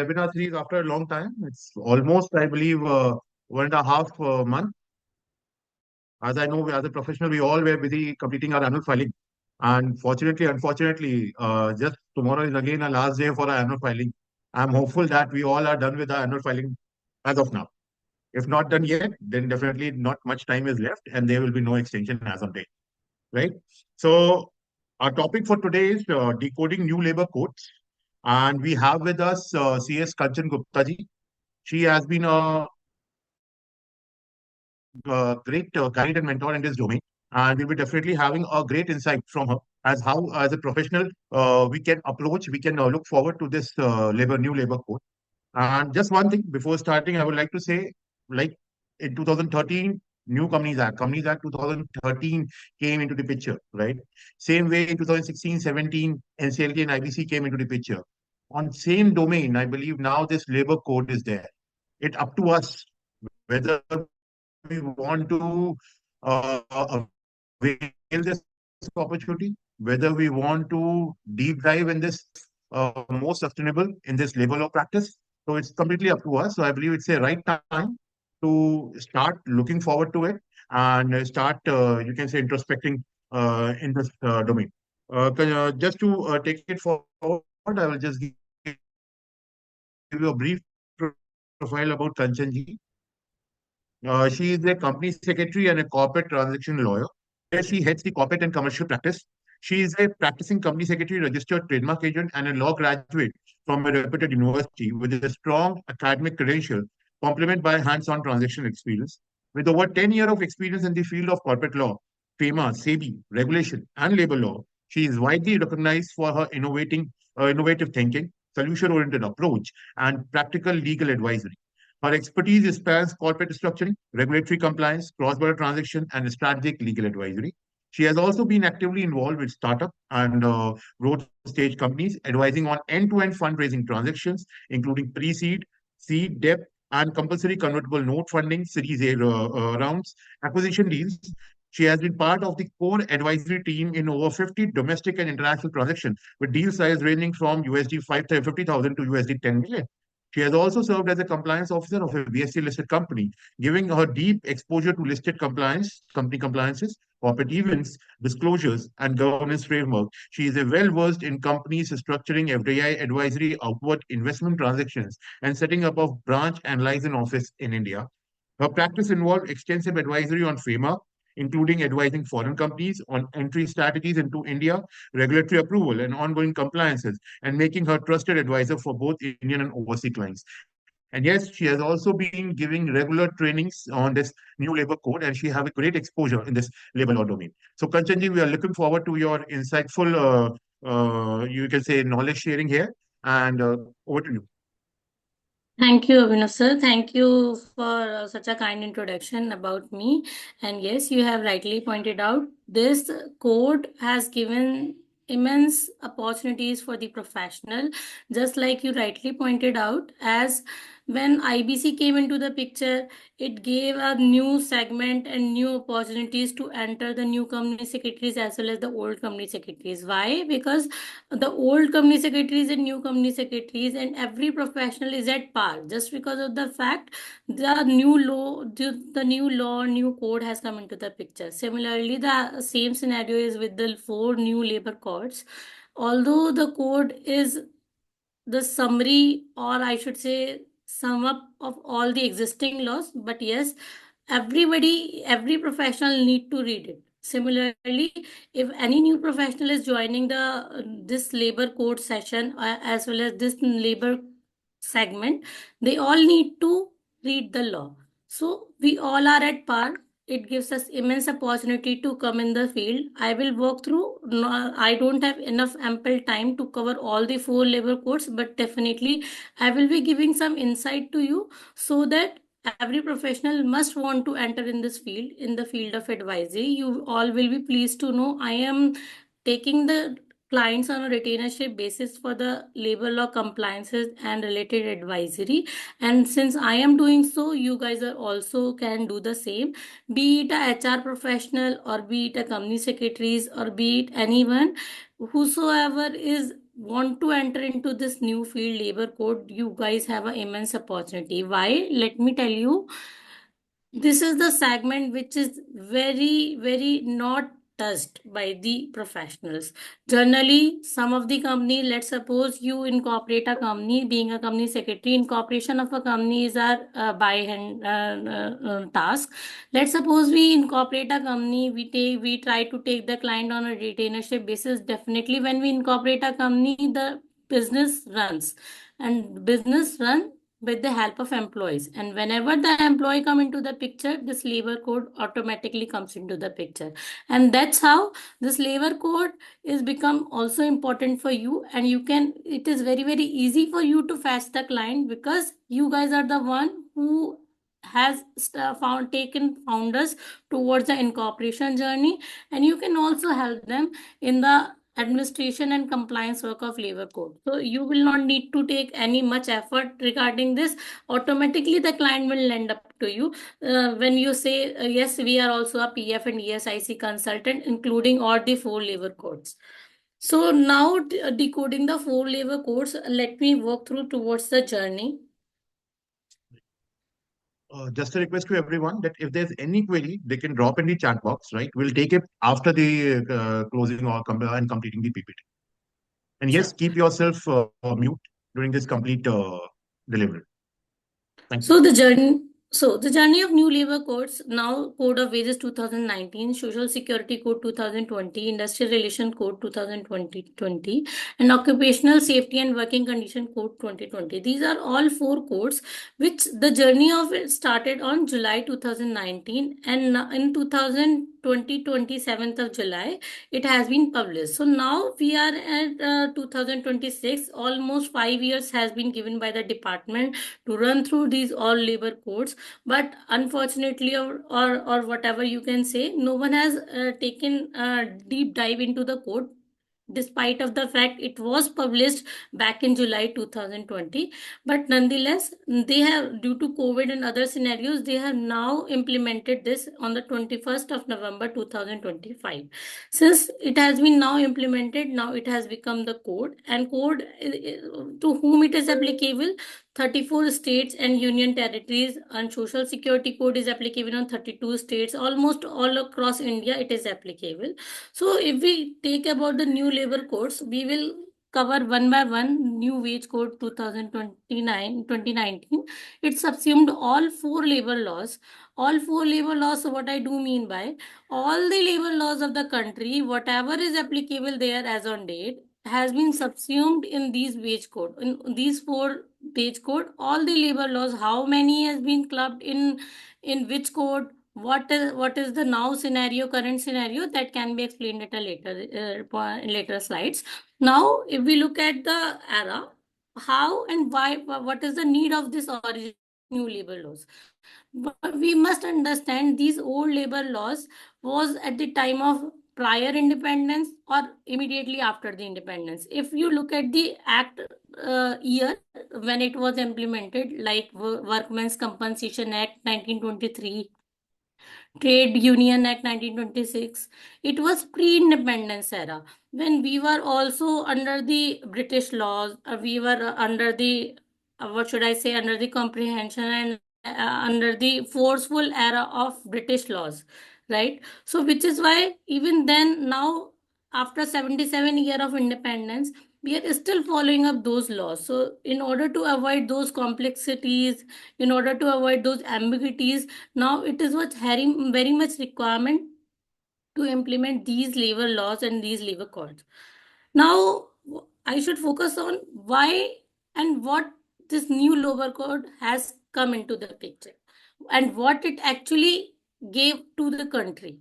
webinar series after a long time. It's almost, I believe, 1.5 month. As I know, as a professional, we all were busy completing our annual filing. And fortunately, unfortunately, just tomorrow is again our last day for our annual filing. I'm hopeful that we all are done with our annual filing as of now. If not done yet, then definitely not much time is left, and there will be no extension as of date, right? So, our topic for today is decoding new labor codes, and we have with us CS Kanchan Gupta ji. She has been a great guide and mentor in this domain, and we'll be definitely having a great insight from her as how, as a professional, we can look forward to this new labor code. And just one thing before starting, I would like to say, like in 2013, new Companies Act 2013 came into the picture, right? Same way in 2016, 17, NCLT and IBC came into the picture. On same domain, I believe now this labor code is there. It up to us whether we want to avail this opportunity, whether we want to deep dive in this more sustainable in this labor law practice. So it's completely up to us. So I believe it's a right time to start looking forward to it and start, you can say, introspecting in this domain. Just to take it forward, I will just give you a brief profile about Kanchanji. She is a company secretary and a corporate transaction lawyer, where she heads the corporate and commercial practice. She is a practicing company secretary, registered trademark agent, and a law graduate from a reputed university with a strong academic credential, complemented by hands-on transaction experience. With over 10 years of experience in the field of corporate law, FEMA, SEBI, regulation, and labor law, she is widely recognized for her innovative thinking, solution-oriented approach, and practical legal advisory. Her expertise spans corporate structuring, regulatory compliance, cross-border transaction, and strategic legal advisory. She has also been actively involved with startup and growth stage companies, advising on end-to-end fundraising transactions, including pre-seed, seed, debt, and compulsory convertible note funding, Series A rounds, acquisition deals. She has been part of the core advisory team in over 50 domestic and international transactions, with deal size ranging from USD 50,000 to USD 10 million. She has also served as a compliance officer of a BSE listed company, giving her deep exposure to listed company compliances, corporate events, disclosures, and governance framework. She is a well-versed in companies structuring FDI advisory, outward investment transactions, and setting up of branch and license office in India. Her practice involved extensive advisory on FEMA, including advising foreign companies on entry strategies into India, regulatory approval, and ongoing compliances, and making her trusted advisor for both Indian and overseas clients. And yes, she has also been giving regular trainings on this new labor code, and she have a great exposure in this labor law domain. So, Kanchanji, we are looking forward to your insightful, you can say, knowledge sharing here. And over to you. Thank you, Abhinav sir. Thank you for such a kind introduction about me. And yes, you have rightly pointed out this code has given immense opportunities for the professional. Just like you rightly pointed out, as when IBC came into the picture, it gave a new segment and new opportunities to enter the new company secretaries as well as the old company secretaries. Why? Because the old company secretaries and new company secretaries and every professional is at par just because of the fact the new law, new code has come into the picture. Similarly, the same scenario is with the 4 new labor codes. Although the code is the summary, or I should say sum up of all the existing laws, but yes, every professional need to read it. Similarly, if any new professional is joining the this labor code session as well as this labor segment, they all need to read the law. So we all are at par. It gives us immense opportunity to come in the field. I will walk through. No, I don't have enough ample time to cover all the 4 labor codes, but definitely I will be giving some insight to you so that every professional must want to enter in this field, in the field of advisory. You all will be pleased to know I am taking the clients on a retainership basis for the labor law compliances and related advisory. And since I am doing so, you guys are also can do the same, be it a HR professional or be it a company secretaries or be it anyone whosoever is want to enter into this new field, labor code, you guys have an immense opportunity. Why? Let me tell you. This is the segment which is very, very not touched by the professionals. Generally, some of the company, let's suppose you incorporate a company, being a company secretary, incorporation of a company is our by hand task. Let's suppose we incorporate a company, we try to take the client on a retainership basis. Definitely, when we incorporate a company, the business runs, and business run with the help of employees, and whenever the employee come into the picture, this labor code automatically comes into the picture, and that's how this labor code is become also important for you. And you can, it is very, very easy for you to fetch the client, because you guys are the one who has found taken founders towards the incorporation journey, and you can also help them in the administration and compliance work of labor code. So you will not need to take any much effort regarding this. Automatically the client will lend up to you when you say yes, we are also a PF and ESIC consultant, including all the 4 labor codes. So now decoding the 4 labor codes, let me walk through towards the journey. Just a request to everyone that if there's any query, they can drop in the chat box, right? We'll take it after the closing or and completing the PPT. And yes, keep yourself mute during this complete delivery. Thank you. So the journey of new labor codes, now Code of Wages 2019, Social Security Code 2020, Industrial Relation Code 2020, and Occupational Safety and Working Condition Code 2020. These are all 4 codes which the journey of it started on July 2019, and in 2020, 27th of July, it has been published. So now we are at 2026. Almost 5 years has been given by the department to run through these all labor codes, but unfortunately, or whatever you can say, no one has taken a deep dive into the code, despite of the fact it was published back in July 2020. But nonetheless, they have, due to COVID and other scenarios, they have now implemented this on the 21st of November 2025. Since it has been now implemented, now it has become the code, and code to whom it is applicable, 34 states and union territories, and social security code is applicable on 32 states, almost all across India it is applicable. So if we take about the new labor codes, we will cover one by one. New wage code 2019. It subsumed all 4 labor laws. All 4 labor laws. So what I do mean by, all the labor laws of the country, whatever is applicable there as on date, has been subsumed in these wage code. In these 4 wage code, all the labor laws, how many has been clubbed in which code, what is the now scenario, current scenario, that can be explained at a later slides. Now if we look at the era, how and why, what is the need of this original new labor laws. But we must understand these old labor laws was at the time of prior independence or immediately after the independence. If you look at the act year when it was implemented, like Workmen's Compensation Act 1923, Trade Union Act 1926. It was pre-independence era, when we were also under the British laws, we were under the what should I say, under the comprehension and under the forceful era of British laws, right? So which is why even then, now after 77 year of independence, we are still following up those laws. So in order to avoid those complexities, in order to avoid those ambiguities, now it is what's very much requirement to implement these labor laws and these labor codes. Now, I should focus on why and what this new labor code has come into the picture and what it actually gave to the country.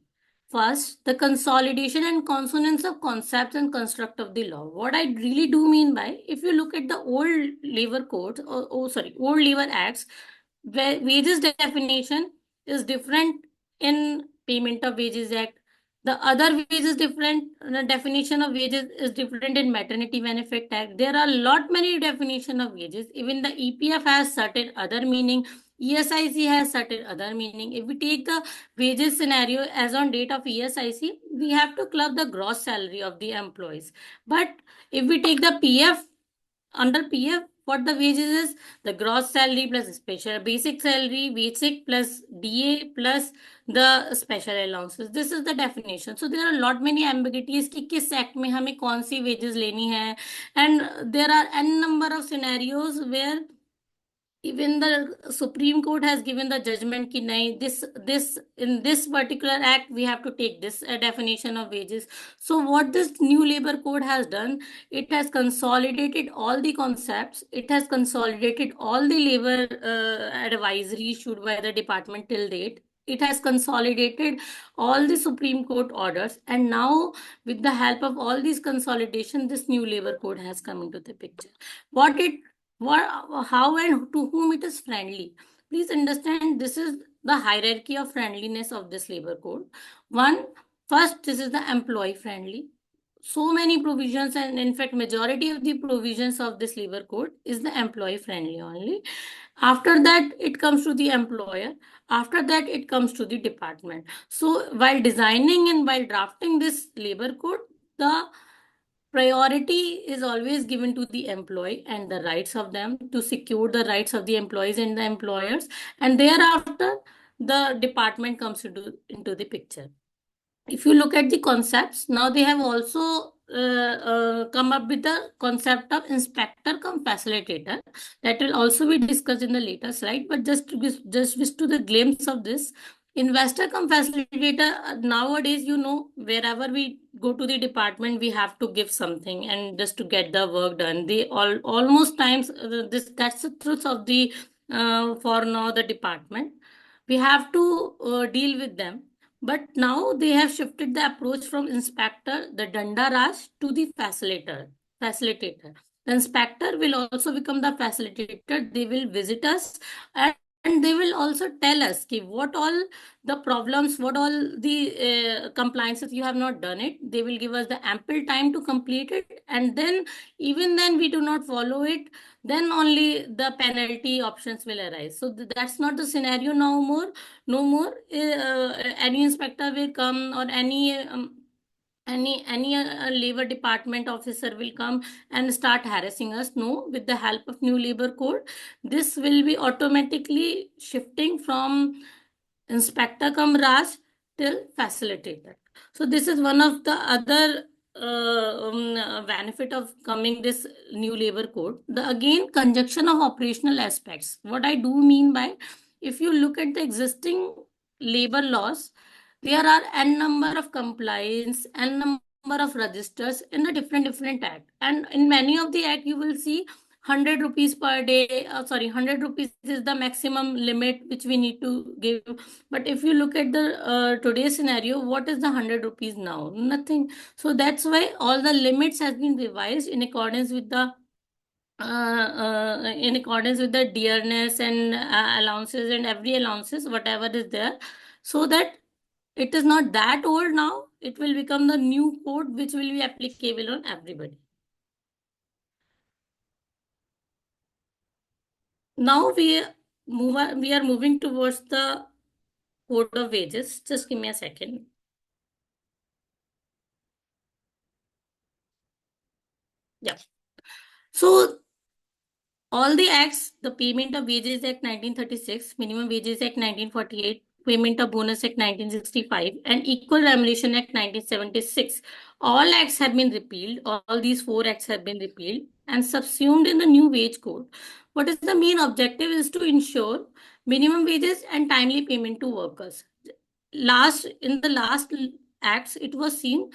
First, the consolidation and consonance of concepts and construct of the law. What I really do mean by, if you look at the old labor codes, old labor acts, where wages definition is different in Payment of Wages Act. The other wages different, the definition of wages is different in Maternity Benefit Act. There are a lot many definition of wages. Even the EPF has certain other meaning. ESIC has certain other meaning. If we take the wages scenario as on date of ESIC, we have to club the gross salary of the employees. But if we take the PF, under PF, what the wages is the gross salary plus special basic salary, basic plus DA plus the special allowances. This is the definition. So there are a lot many ambiguities कि किस act में हमें कौन सी wages लेनी है, and there are n number of scenarios where even the Supreme Court has given the judgment ki nahi, this in this particular act we have to take this definition of wages. So what this new labor code has done, it has consolidated all the concepts, it has consolidated all the labor advisory issued by the department till date. It has consolidated all the Supreme Court orders, and now with the help of all these consolidation, this new labor code has come into the picture. How and to whom it is friendly. Please understand, this is the hierarchy of friendliness of this labor code. First, this is the employee friendly. So many provisions, and in fact, majority of the provisions of this labor code is the employee friendly only. After that, it comes to the employer. After that, it comes to the department. So while designing and while drafting this labor code, the priority is always given to the employee and the rights of them, to secure the rights of the employees and the employers, and thereafter the department comes into the picture. If you look at the concepts, now they have also come up with the concept of inspector cum facilitator. That will also be discussed in the later slide, but just to the glimpse of this. Investor cum facilitator, nowadays, wherever we go to the department, we have to give something and just to get the work done. They almost times, that's the truth of the for now the department. We have to deal with them. But now they have shifted the approach from inspector, the Danda Raj, to the facilitator. The inspector will also become the facilitator. They will visit us, and they will also tell us what all the problems, what all the compliances you have not done it. They will give us the ample time to complete it, and then even then we do not follow it, then only the penalty options will arise. So that's not the scenario now more. No more any inspector will come, or any labor department officer will come and start harassing us. No, with the help of new labor code, this will be automatically shifting from inspector cum Raj till facilitator. So this is one of the other benefit of coming this new labor code. The again conjunction of operational aspects. What I do mean by, if you look at the existing labor laws, there are n number of compliance, n number of registers in the different act, and in many of the act you will see 100 rupees per day. 100 rupees is the maximum limit which we need to give. But if you look at the today's scenario, what is the 100 rupees now? Nothing. So that's why all the limits has been revised in accordance with the dearness and allowances and every allowances, whatever is there, so that it is not that old now. It will become the new code which will be applicable on everybody. Now we are moving towards the code of wages. Just give me a second. Yeah. So all the acts, the Payment of Wages Act 1936, Minimum Wages Act 1948, Payment of Bonus Act 1965, and Equal Remuneration Act 1976, all acts have been repealed. All these 4 acts have been repealed and subsumed in the new wage code. What is the main objective is to ensure minimum wages and timely payment to workers. In the last acts, it was seen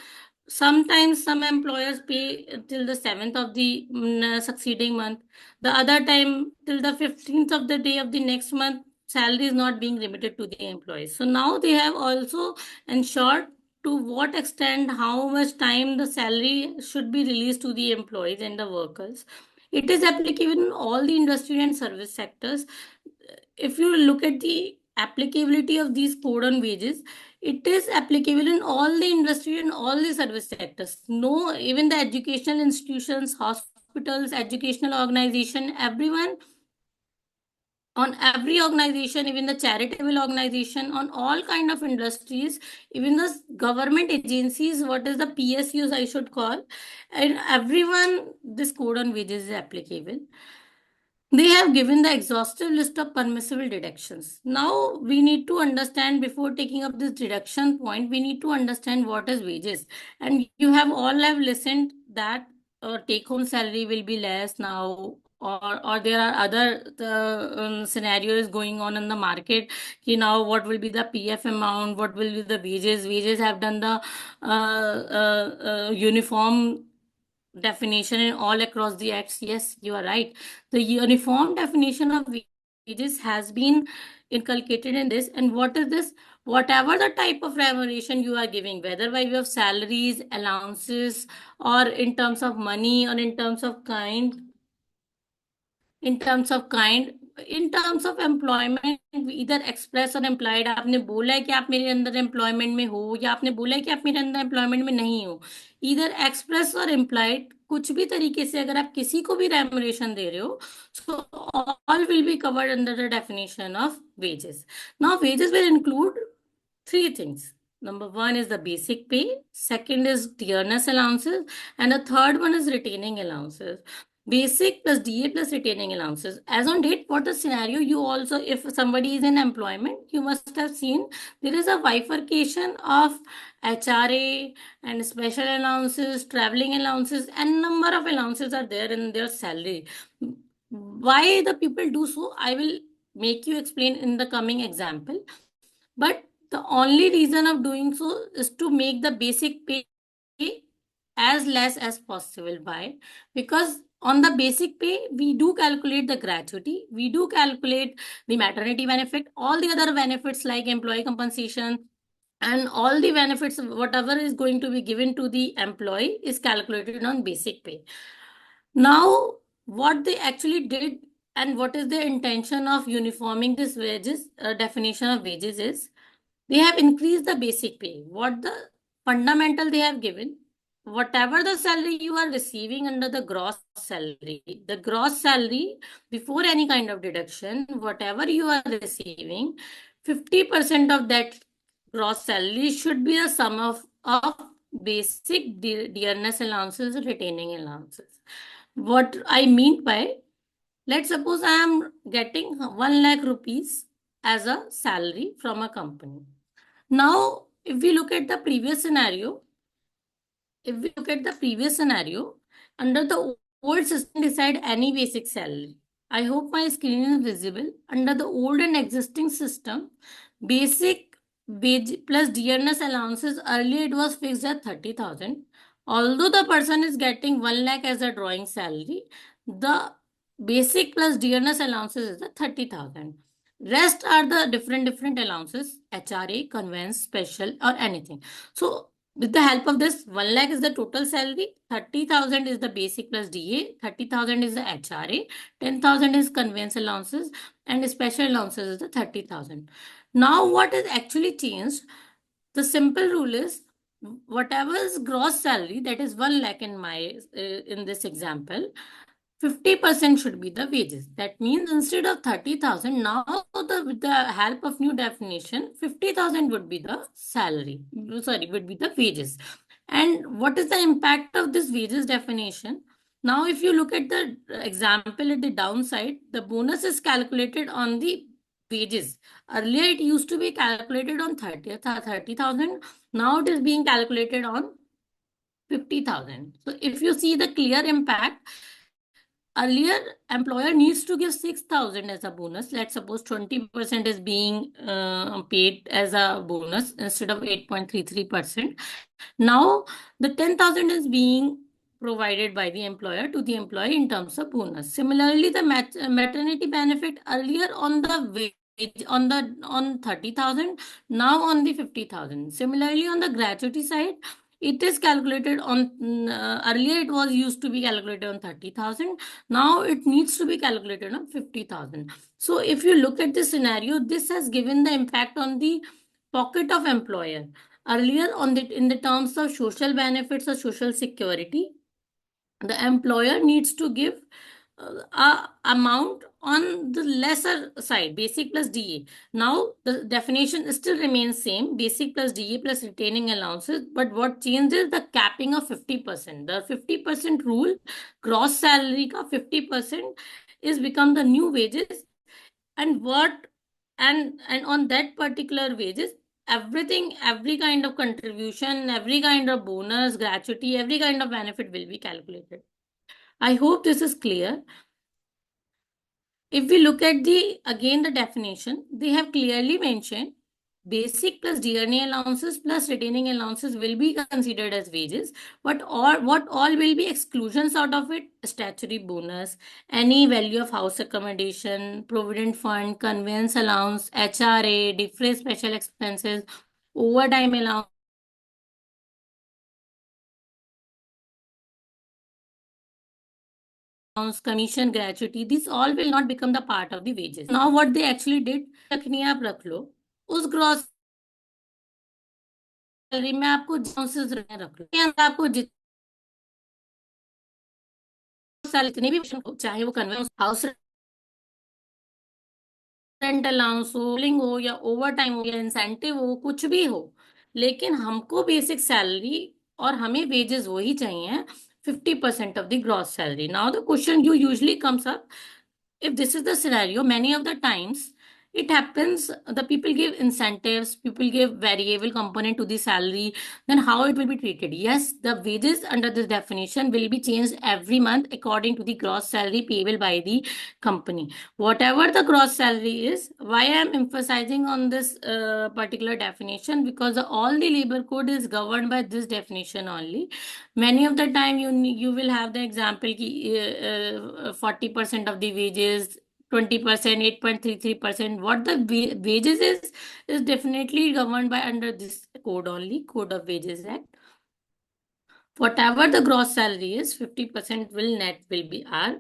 sometimes some employers pay till the 7th of the succeeding month. The other time till the 15th of the day of the next month, salary is not being remitted to the employees. So now they have also ensured to what extent, how much time the salary should be released to the employees and the workers. It is applicable in all the industry and service sectors. If you look at the applicability of these code on wages, it is applicable in all the industry and all the service sectors. No, even the educational institutions, hospitals, educational organization, everyone on every organization, even the charitable organization, on all kind of industries, even the government agencies, what is the PSUs I should call, and everyone, this code on wages is applicable. They have given the exhaustive list of permissible deductions. Now we need to understand, before taking up this deduction point, we need to understand what is wages. And you have all have listened that take home salary will be less now, or there are other scenarios going on in the market. Now what will be the PF amount, what will be the wages have done the uniform definition in all across the acts. Yes, you are right. The uniform definition of wages has been inculcated in this. And what is this? Whatever the type of remuneration you are giving, whether by way of salaries, allowances, or in terms of money, or in terms of kind, in terms of employment, either express और implied, आपने बोला है कि आप मेरे अंदर employment में हो, या आपने बोला है कि आप मेरे अंदर employment में नहीं हो, either express और implied, कुछ भी तरीके से अगर आप किसी को भी remuneration दे रहे हो, so all will be covered under the definition of wages. Now wages will include three things. Number one is the basic pay, second is dearness allowances, and the third one is retaining allowances. Basic plus DA plus retaining allowances. As on date, what the scenario, you also, if somebody is in employment, you must have seen there is a bifurcation of HRA and special allowances, traveling allowances, and number of allowances are there in their salary. Why the people do so, I will make you explain in the coming example. But the only reason of doing so is to make the basic pay as less as possible. Why? Because on the basic pay, we do calculate the gratuity, we do calculate the maternity benefit, all the other benefits like employee compensation, and all the benefits, whatever is going to be given to the employee is calculated on basic pay. Now, what they actually did and what is the intention of uniforming this wages, definition of wages is, they have increased the basic pay. What the fundamental they have given, whatever the salary you are receiving under the gross salary before any kind of deduction, whatever you are receiving, 50% of that gross salary should be the sum of basic dearness allowances, retaining allowances. What I mean by, let's suppose I am getting 1 lakh rupees as a salary from a company. Now, if we look at the previous scenario, under the old system, decide any basic salary. I hope my screen is visible. Under the old and existing system, basic wage plus dearness allowances, earlier it was fixed at 30,000. Although the person is getting 1 lakh as a drawing salary, the basic plus dearness allowances is the 30,000. Rest are the different allowances, HRA, conveyance, special, or anything. So with the help of this, 1 lakh is the total salary, 30,000 is the basic plus DA, 30,000 is the HRA, 10,000 is conveyance allowances, and special allowances is the 30,000. Now what is actually changed? The simple rule is, whatever is gross salary, that is 1 lakh in my in this example, 50% should be the wages. That means instead of 30,000, now with the help of new definition, 50,000 would be the salary. Sorry, would be the wages. And what is the impact of this wages definition? Now, if you look at the example at the downside, the bonus is calculated on the wages. Earlier, it used to be calculated on 30,000. Now it is being calculated on 50,000. So if you see the clear impact, earlier employer needs to give 6,000 as a bonus. Let's suppose 20% is being paid as a bonus instead of 8.33%. Now the 10,000 is being provided by the employer to the employee in terms of bonus. Similarly, the maternity benefit, earlier on the wage on 30,000, now on the 50,000. Similarly, on the gratuity side, it is calculated on, earlier it was used to be calculated on 30,000. Now it needs to be calculated on 50,000. So if you look at this scenario, this has given the impact on the pocket of employer. Earlier in the terms of social benefits or social security, the employer needs to give amount on the lesser side, basic plus DA. Now the definition still remains same, basic plus DA plus retaining allowances, but what changes the capping of 50%. The 50% rule, gross salary ka 50% is become the new wages, and what and on that particular wages, everything, every kind of contribution, every kind of bonus, gratuity, every kind of benefit will be calculated. I hope this is clear. If we look at the definition, they have clearly mentioned basic plus DNA allowances plus retaining allowances will be considered as wages. But what all will be exclusions out of it? Statutory bonus, any value of house accommodation, provident fund, conveyance allowance, HRA, different special expenses, overtime allowance, commission, gratuity, these all will not become the part of the wages. Now what they actually did, रखनी है आप रख लो, उस gross salary में आपको allowances रख लो, आपको जितने भी चाहे वो कन्वेंस हाउस रेंट अलाउंस हो या ओवर टाइम हो या इंसेंटिव हो, कुछ भी हो, लेकिन हमको बेसिक सैलरी और हमें वेजेस वही चाहिए, 50% of the gross salary. Now the question you usually comes up, if this is the scenario, many of the times it happens, the people give incentives, people give variable component to the salary, then how it will be treated? Yes, the wages under this definition will be changed every month according to the gross salary payable by the company. Whatever the gross salary is, why I am emphasizing on this particular definition, because all the labor code is governed by this definition only. Many of the time you will have the example ki 40% of the wages, 20%, 8.33%. What the wages is definitely governed by under this code only, Code of Wages Act. Whatever the gross salary is, 50% will be our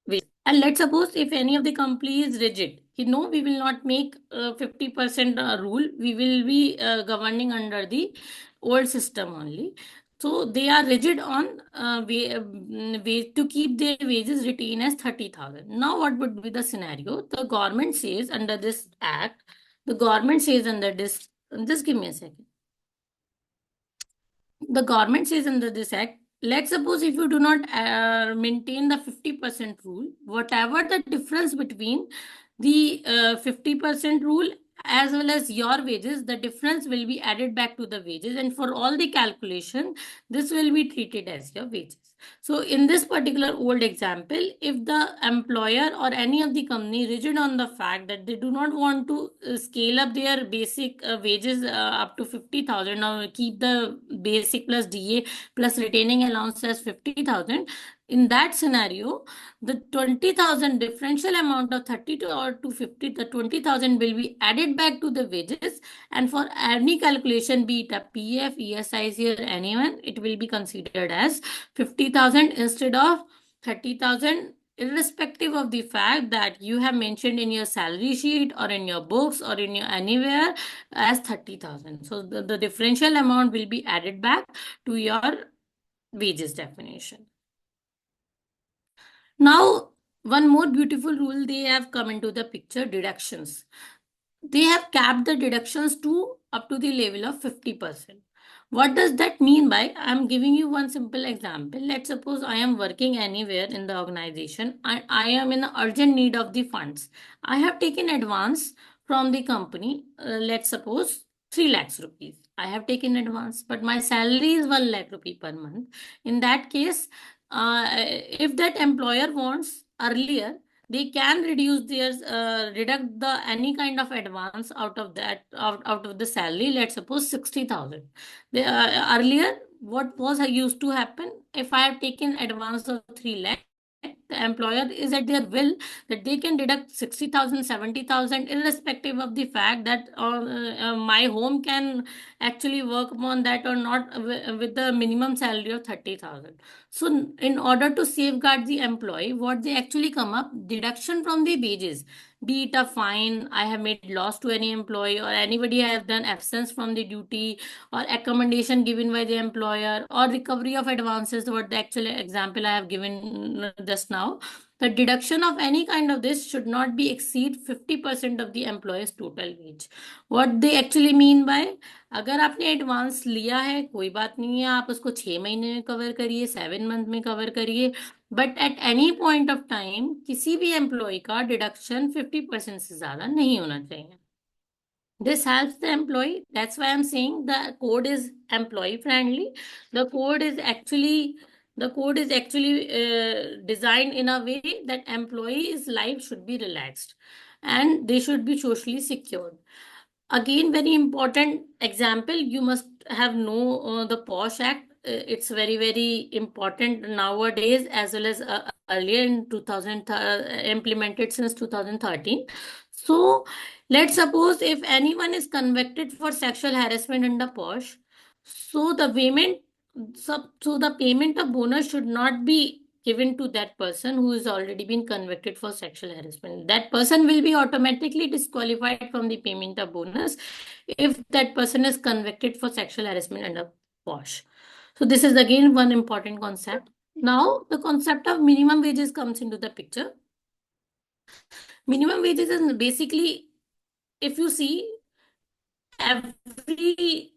wage. And let's suppose if any of the company is rigid, no, we will not make 50% rule. We will be governing under the old system only. So they are rigid on way to keep their wages retained as 30,000. Now, what would be the scenario? The government says under this act, the government says under this, just give me a second. The government says under this act, let's suppose if you do not maintain the 50% rule, whatever the difference between the 50% rule as well as your wages, the difference will be added back to the wages, and for all the calculation, this will be treated as your wages. So in this particular old example, if the employer or any of the company rigid on the fact that they do not want to scale up their basic wages up to 50,000 or keep the basic plus DA plus retaining allowance as 50,000, in that scenario, the 20,000 differential amount of 30 to 50, the 20,000 will be added back to the wages, and for any calculation, be it a PF, ESIC or anyone, it will be considered as 50,000 instead of 30,000, irrespective of the fact that you have mentioned in your salary sheet or in your books or in your anywhere as 30,000. So the differential amount will be added back to your wages definition. Now, one more beautiful rule they have come into the picture, deductions. They have capped the deductions to up to the level of 50%. What does that mean by? I'm giving you one simple example. Let's suppose I am working anywhere in the organization and I am in urgent need of the funds. I have taken advance from the company, let's suppose 3 lakhs rupees. I have taken advance, but my salary is 1 lakh rupee per month. In that case, if that employer wants earlier, they can reduce their deduct the any kind of advance out of that out of the salary. Let's suppose 60,000. Earlier, what was used to happen, if I have taken advance of 3 lakh, the employer is at their will that they can deduct 60,000, 70,000, irrespective of the fact that my home can actually work upon that or not with the minimum salary of 30,000. So in order to safeguard the employee, what they actually come up, deduction from the wages, be it a fine I have made loss to any employee, or anybody I have done absence from the duty, or accommodation given by the employer, or recovery of advances, what the actual example I have given just now. The deduction of any kind of this should not be exceed 50% of the employer's total wage. What they actually mean by, अगर आपने advance लिया है कोई बात नहीं है, आप उसको 6 महीने में कवर करिए, 7 मंथ में कवर करिए, but at any point of time किसी भी एम्प्लॉय का डिडक्शन 50% से ज्यादा नहीं होना चाहिए. This helps the employee. That's why I'm saying the code is employee friendly. The code is actually designed in a way that employees' life should be relaxed and they should be socially secured. Again, very important example, you must have know the POSH Act. It's very, very important nowadays as well as earlier in 2000, implemented since 2013. So let's suppose if anyone is convicted for sexual harassment under POSH, so the payment of bonus should not be given to that person who has already been convicted for sexual harassment. That person will be automatically disqualified from the payment of bonus if that person is convicted for sexual harassment under POSH. So this is again one important concept. Now the concept of minimum wages comes into the picture. Minimum wages is basically, if you see, every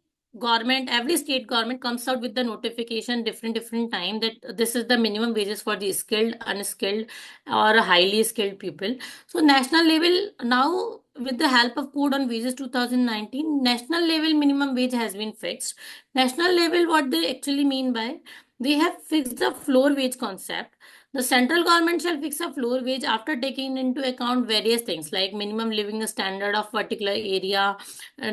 state government comes out with the notification different time that this is the minimum wages for the skilled, unskilled, or highly skilled people. So national level now, with the help of Code on Wages 2019, national level minimum wage has been fixed. National level, what they actually mean by, they have fixed the floor wage concept. The central government shall fix a floor wage after taking into account various things like minimum living standard of particular area,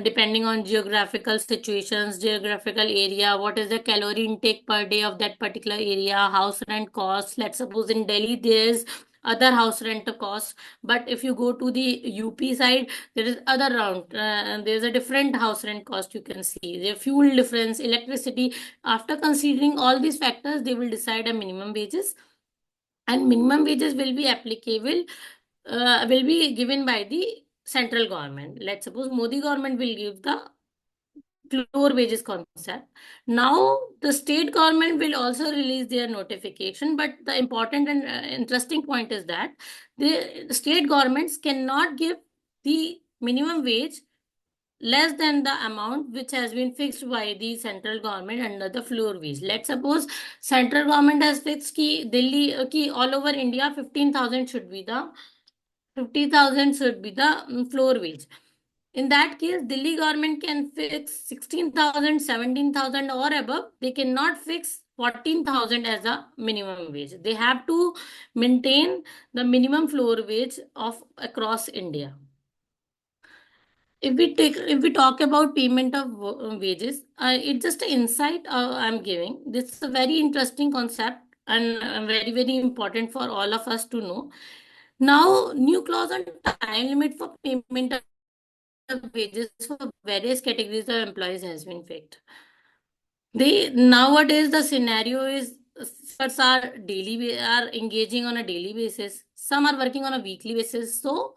depending on geographical situations, geographical area, what is the calorie intake per day of that particular area, house rent costs. Let's suppose in Delhi there is other house rent cost, but if you go to the UP side, there is other round, there's a different house rent cost. You can see the fuel difference, electricity. After considering all these factors, they will decide a minimum wages, and minimum wages will be applicable, will be given by the central government. Let's suppose Modi government will give the floor wages concept. Now the state government will also release their notification, but the important and interesting point is that the state governments cannot give the minimum wage less than the amount which has been fixed by the central government under the floor wage. Let's suppose central government has fixed ki Delhi ki all over India 15,000 should be the 50,000 should be the floor wage. In that case, Delhi government can fix 16,000, 17,000 or above. They cannot fix 14,000 as a minimum wage. They have to maintain the minimum floor wage of across India. If we talk about payment of wages, it's just an insight I'm giving. This is a very interesting concept and very, very important for all of us to know. Now, new clause on time limit for payment of wages for various categories of employees has been fixed. Nowadays the scenario is experts are engaging on a daily basis. Some are working on a weekly basis. So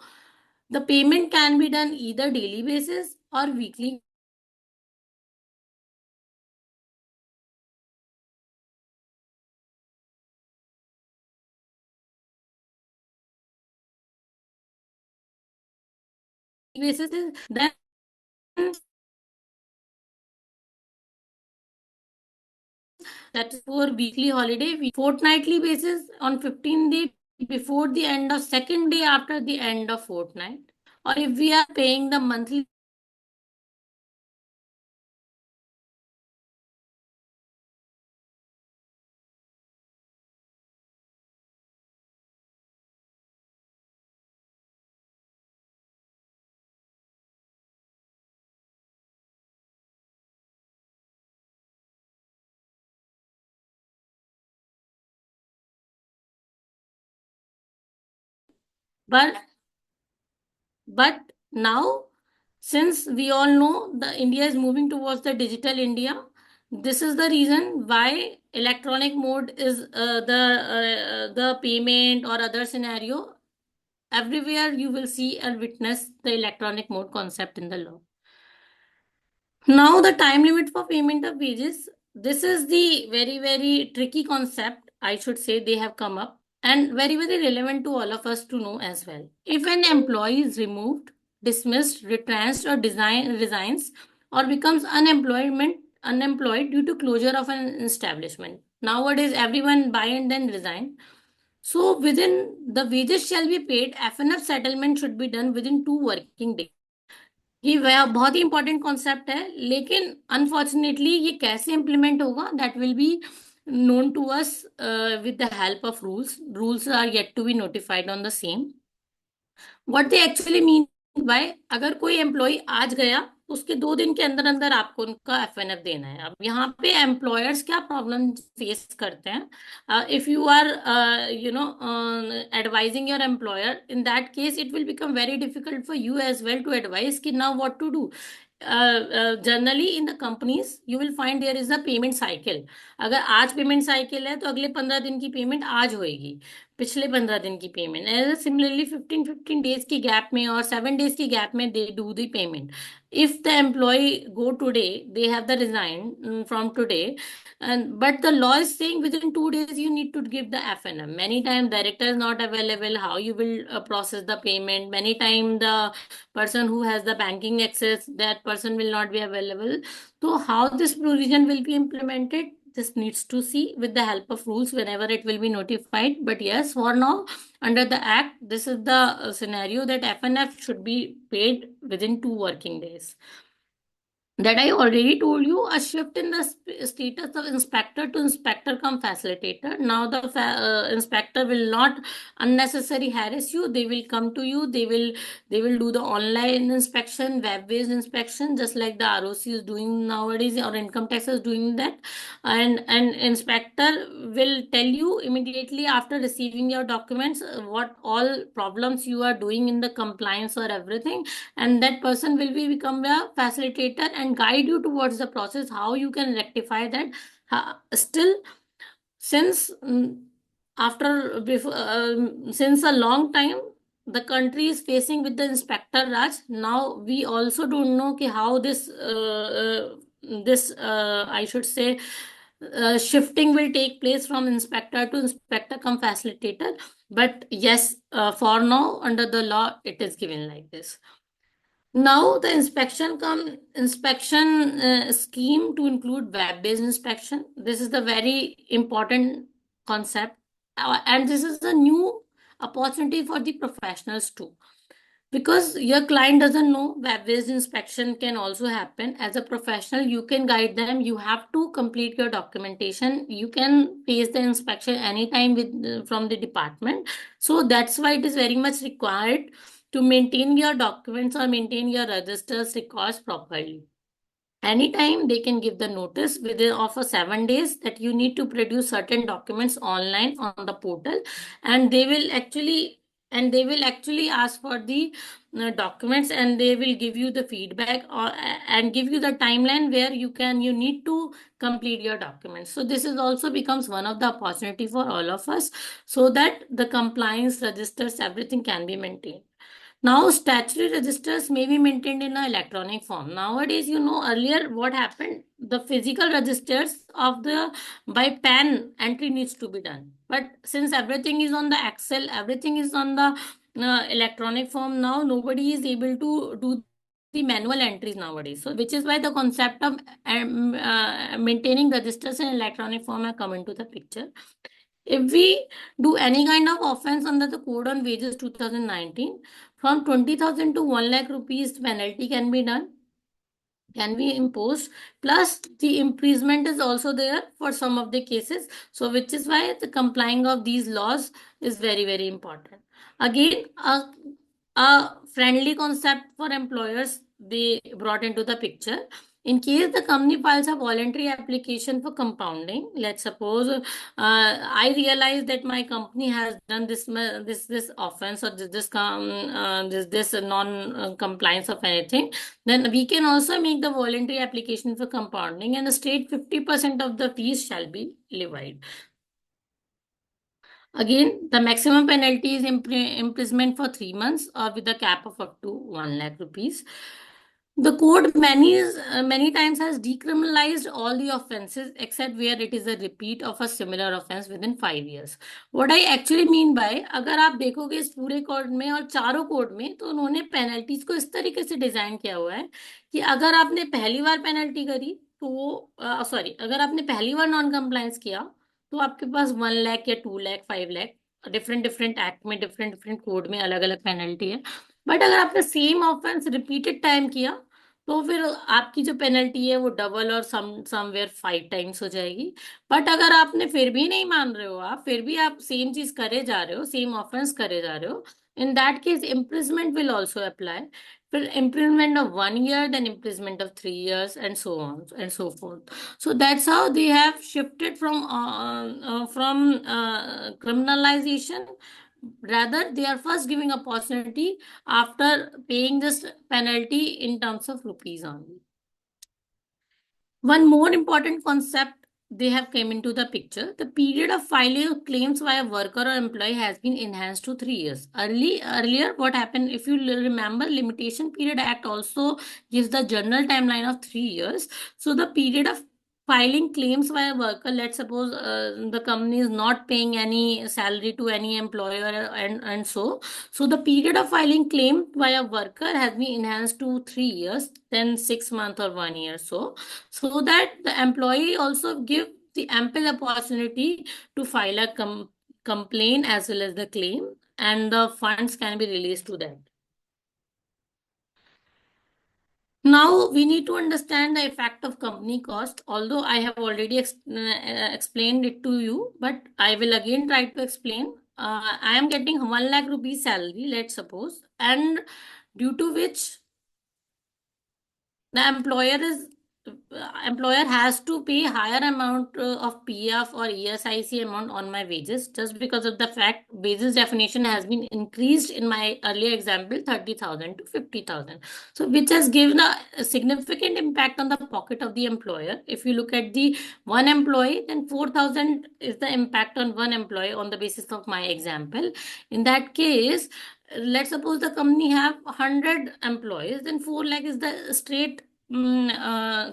the payment can be done either daily basis or weekly basis. Then that is for weekly holiday, fortnightly basis on 15th day before the end of second day after the end of fortnight, or if we are paying the monthly but but now, since we all know the India is moving towards the digital India, This is the reason why electronic mode is the payment or other scenario. Everywhere you will see and witness the electronic mode concept in the law. Now the time limit for payment of wages. This is the very, very tricky concept, I should say, they have come up, and very, very relevant to all of us to know as well. If an employee is removed, dismissed, retrenched, or resigns, or becomes unemployed due to closure of an establishment. Nowadays, everyone buy and then resign. So within the wages shall be paid, FNF settlement should be done within 2 working days. ये वह बहुत ही important concept है, लेकिन unfortunately ये कैसे implement होगा that will be known to us with the help of rules. Rules are yet to be notified on the same. What they actually mean by, अगर कोई एम्प्लॉय आज गया तो उसके 2 दिन के अंदर अंदर आपको उनका FNF देना है. अब यहाँ पे एम्प्लॉयर्स क्या प्रॉब्लम फेस करते हैं, if you are advising your employer, in that case it will become very difficult for you as well to advise कि now what to do. Generally in the companies you will find there is a payment cycle. अगर आज payment cycle है तो अगले 15 दिन की payment आज होएगी, पिछले 15 दिन की पेमेंट. सिमिलरली 15 डेज की गैप में और 7 डेज की गैप में they do the payment. If the employee go today, they have the resign from today, and but the law is saying within 2 days you need to give the FNM. Many times director is not available. How you will process the payment? Many times the person who has the banking access, that person will not be available. So how this provision will be implemented? This needs to see with the help of rules whenever it will be notified. But yes, for now, under the Act, this is the scenario that FNF should be paid within 2 working days. That I already told you, a shift in the status of inspector to inspector cum facilitator. Now the inspector will not unnecessarily harass you. They will come to you. They will do the online inspection, web-based inspection, just like the ROC is doing nowadays, or income tax is doing that. And inspector will tell you immediately after receiving your documents what all problems you are doing in the compliance or everything, and that person will become a facilitator and guide you towards the process how you can rectify that. Still, since since a long time the country is facing with the inspector Raj, now we also don't know how this I should say shifting will take place from inspector to inspector come facilitator. But yes, for now under the law it is given like this. Now the inspection scheme to include web-based inspection. This is the very important concept, and this is a new opportunity for the professionals too. Because your client doesn't know, web-based inspection can also happen. As a professional, you can guide them. You have to complete your documentation. You can face the inspection anytime from the department. So that's why it is very much required to maintain your documents or maintain your registers records properly. Anytime they can give the notice within of 7 days that you need to produce certain documents online on the portal, and they will actually ask for the documents, and they will give you the feedback and give you the timeline where you need to complete your documents. So this is also becomes one of the opportunity for all of us, so that the compliance registers, everything can be maintained. Now, statutory registers may be maintained in an electronic form. Nowadays, earlier what happened, the physical registers of the by pen entry needs to be done. But since everything is on the Excel, everything is on the electronic form, now nobody is able to do the manual entries nowadays. So, which is why the concept of maintaining registers in electronic form have come into the picture. If we do any kind of offense under the Code on Wages 2019, from 20,000 to 1 lakh rupees penalty can be imposed. Plus, the imprisonment is also there for some of the cases. So, which is why the complying of these laws is very, very important. Again, a friendly concept for employers they brought into the picture. In case the company files a voluntary application for compounding, let's suppose I realize that my company has done this offense or this non compliance of anything, then we can also make the voluntary application for compounding, and the state 50% of the fees shall be levied. Again, the maximum penalty is imprisonment for 3 months or with a cap of up to 1 lakh rupees. The code many times has decriminalized all the offenses except where it is a repeat of a similar offense within 5 years. What I actually mean by, अगर आप देखोगे इस पूरे code में और चारों code में, तो उन्होंने पेनल्टीज को इस तरीके से डिजाइन किया हुआ है कि अगर आपने पहली बार पेनल्टी करी तो अगर आपने पहली बार नॉन कंप्लायंस किया तो आपके पास 1 लाख या 2 lakh 5 lakh different different act में डिफरेंट डिफरेंट कोड में अलग अलग पेनल्टी है। बट अगर आपने सेम ऑफेंस रिपीटेड टाइम किया तो फिर आपकी जो पेनल्टी है वो डबल और समवेयर 5 टाइम्स हो जाएगी। बट अगर आपने फिर भी नहीं मान रहे हो, आप फिर भी आप सेम चीज करे जा रहे हो, सेम ऑफेंस करे जा रहे हो, in that case imprisonment will also apply. For imprisonment of 1 year, then imprisonment of 3 years, and so on and so forth. So that's how they have shifted from criminalization. Rather, they are first giving opportunity after paying this penalty in terms of rupees only. One more important concept they have came into the picture. The period of filing of claims by a worker or employee has been enhanced to 3 years. Earlier, what happened, if you remember, Limitation Period Act also gives the general timeline of 3 years. So the period of filing claims by a worker, let's suppose the company is not paying any salary to any employer and so the period of filing claim by a worker has been enhanced to 3 years, then 6 months or 1 year, so that the employee also give the ample opportunity to file a complaint as well as the claim, and the funds can be released to that. Now we need to understand the effect of company cost. Although I have already explained it to you, but I will again try to explain. I am getting 1 lakh rupees salary, let's suppose, and due to which the employer has to pay higher amount of PF or ESIC amount on my wages, just because of the fact wages definition has been increased in my earlier example 30,000 to 50,000. So which has given a significant impact on the pocket of the employer. If you look at the one employee, then 4,000 is the impact on one employee on the basis of my example. In that case, let's suppose the company have 100 employees, then 4 lakh is the straight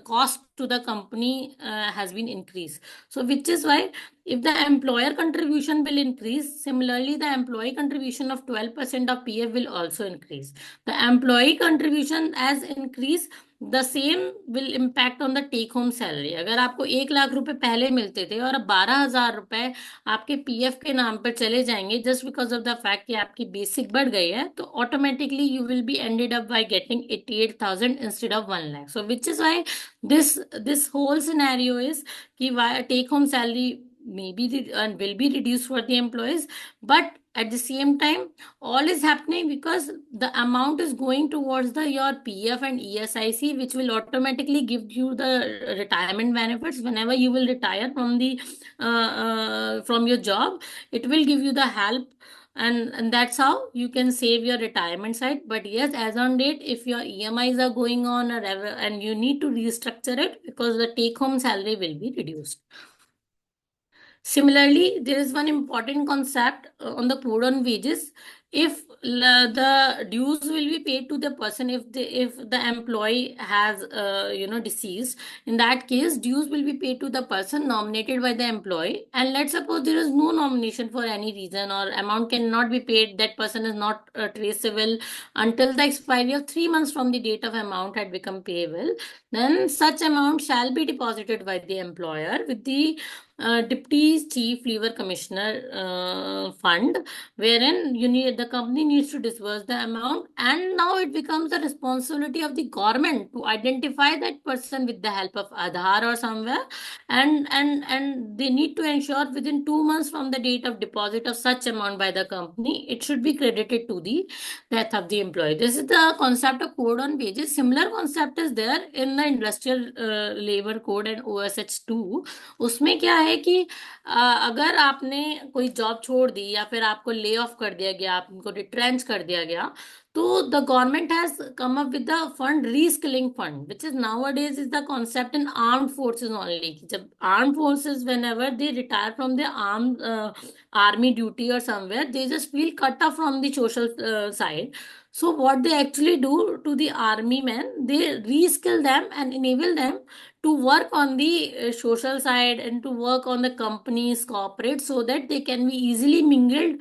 cost to the company has been increased. So which is why if the employer contribution will increase, similarly the employee contribution of 12% of PF will also increase. The employee contribution as increase, the same will impact on the take home salary. अगर आपको 1 लाख रुपए पहले मिलते थे और अब 12,000 रुपए आपके पीएफ के नाम पर चले जाएंगे just because of the fact कि आपकी बेसिक बढ़ गई है, तो automatically you will be ended up by getting 88,000 instead of 1 lakh. So which is why this whole scenario is कि take home salary maybe and will be reduced for the employees, but at the same time all is happening because the amount is going towards your PF and ESIC, which will automatically give you the retirement benefits whenever you will retire from from your job. It will give you the help, and that's how you can save your retirement side. But yes, as on date, if your EMIs are going on and you need to restructure it because the take home salary will be reduced. Similarly, there is one important concept on the code on wages. If the dues will be paid to the person, if the employee has deceased, in that case dues will be paid to the person nominated by the employee. And let's suppose there is no nomination for any reason, or amount cannot be paid, that person is not traceable until the expiry of 3 months from the date of amount had become payable, then such amount shall be deposited by the employer with the Deputy Chief Lever Commissioner fund, wherein the company needs to disburse the amount, and now it becomes the responsibility of the government to identify that person with the help of Aadhaar or somewhere, and they need to ensure within 2 months from the date of deposit of such amount by the company, it should be credited to the death of the employee. This is the concept of code on wages. Similar concept is there in the industrial labor code and OSH 2. उसमें क्या है कि अगर आपने कोई job छोड़ दी या फिर आपको ले ऑफ कर दिया गया, आपको रिट्रेंच कर दिया गया, तो the government has come up with the fund reskilling fund, which is nowadays is the concept in armed forces only. जब armed forces whenever they retire from the army duty or somewhere, they just feel cut off from the social side. So what they actually do to the army men, they reskill them and enable them to work on the social side and to work on the companies, corporate, so that they can be easily mingled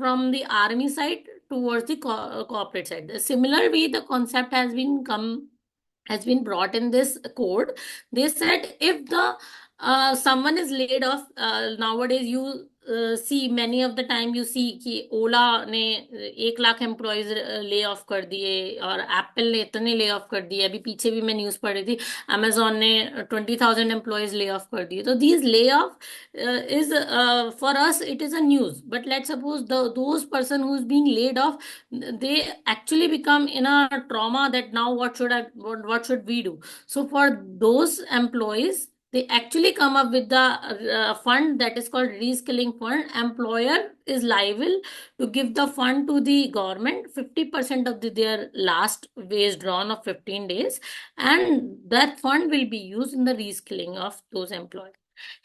from the army side towards the corporate side. The similar way the concept has been brought in this code. They said if the someone is laid off, nowadays you see many of the time you see कि ओला ने 1 lakh employees lay off कर दिए और Apple ने इतने lay off कर दिए. अभी पीछे भी मैं न्यूज पढ़ रही थी, अमेजोन ने 20,000 एम्प्लॉयज ले ऑफ कर दिए. तो these lay off is for us it is a news, but let's suppose those person who's being laid off, they actually become in a trauma that now what should we do. So for those employees, they actually come up with the fund that is called reskilling fund. Employer is liable to give the fund to the government 50% of their last wage drawn of 15 days, and that fund will be used in the reskilling of those employees.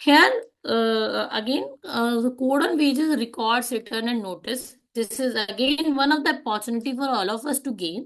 Here, again, the code on wages records, return, and notice. This is again one of the opportunity for all of us to gain.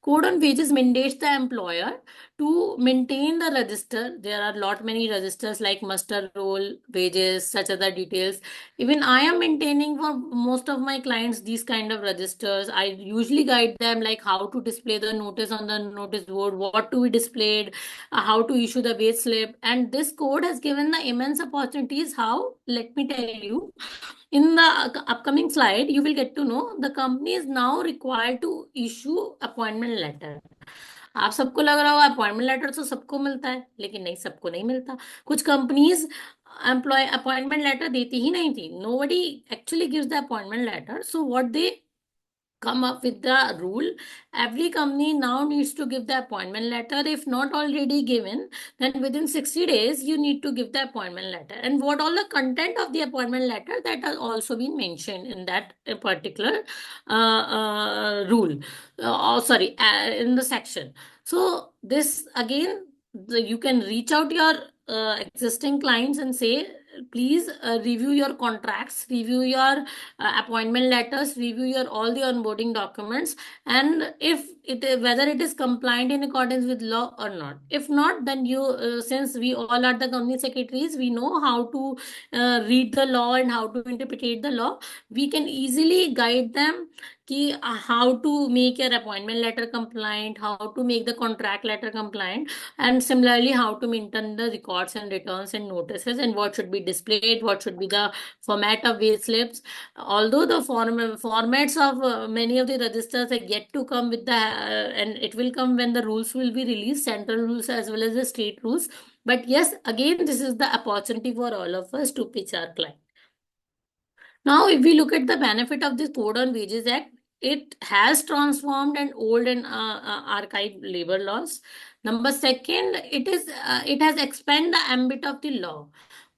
Code on wages mandates the employer to maintain the register. There are lot many registers like muster roll, wages, such other details. Even I am maintaining for most of my clients these kind of registers. I usually guide them like how to display the notice on the notice board, what to be displayed, how to issue the wage slip. And this code has given the immense opportunities. How? Let me tell you. In the upcoming slide, you will get to know the company is now required to issue appointment letter. आप सबको लग रहा होगा appointment letter तो सबको मिलता है, लेकिन नहीं, सबको नहीं मिलता. कुछ कंपनीज एम्प्लॉय अपॉइंटमेंट लेटर देती ही नहीं थी. Nobody actually gives the appointment letter. So what they come up with the rule, every company now needs to give the appointment letter. If not already given, then within 60 days you need to give the appointment letter, and what all the content of the appointment letter, that has also been mentioned in that particular rule, in the section. So this again, you can reach out your existing clients and say, please review your contracts, review your appointment letters, review your all the onboarding documents, and if whether it is compliant in accordance with law or not. If not, then you since we all are the company secretaries, we know how to read the law and how to interpret the law. We can easily guide them कि how to make your appointment letter compliant, how to make the contract letter compliant, and similarly how to maintain the records and returns and notices, and what should be displayed, what should be the format of wage slips. Although the formats of many of the registers are yet to come with the and it will come when the rules will be released, central rules as well as the state rules. But yes, again, this is the opportunity for all of us to pitch our client. Now, if we look at the benefit of this Code on Wages Act, it has transformed an old and archaic labor laws. Number second, it has expanded the ambit of the law.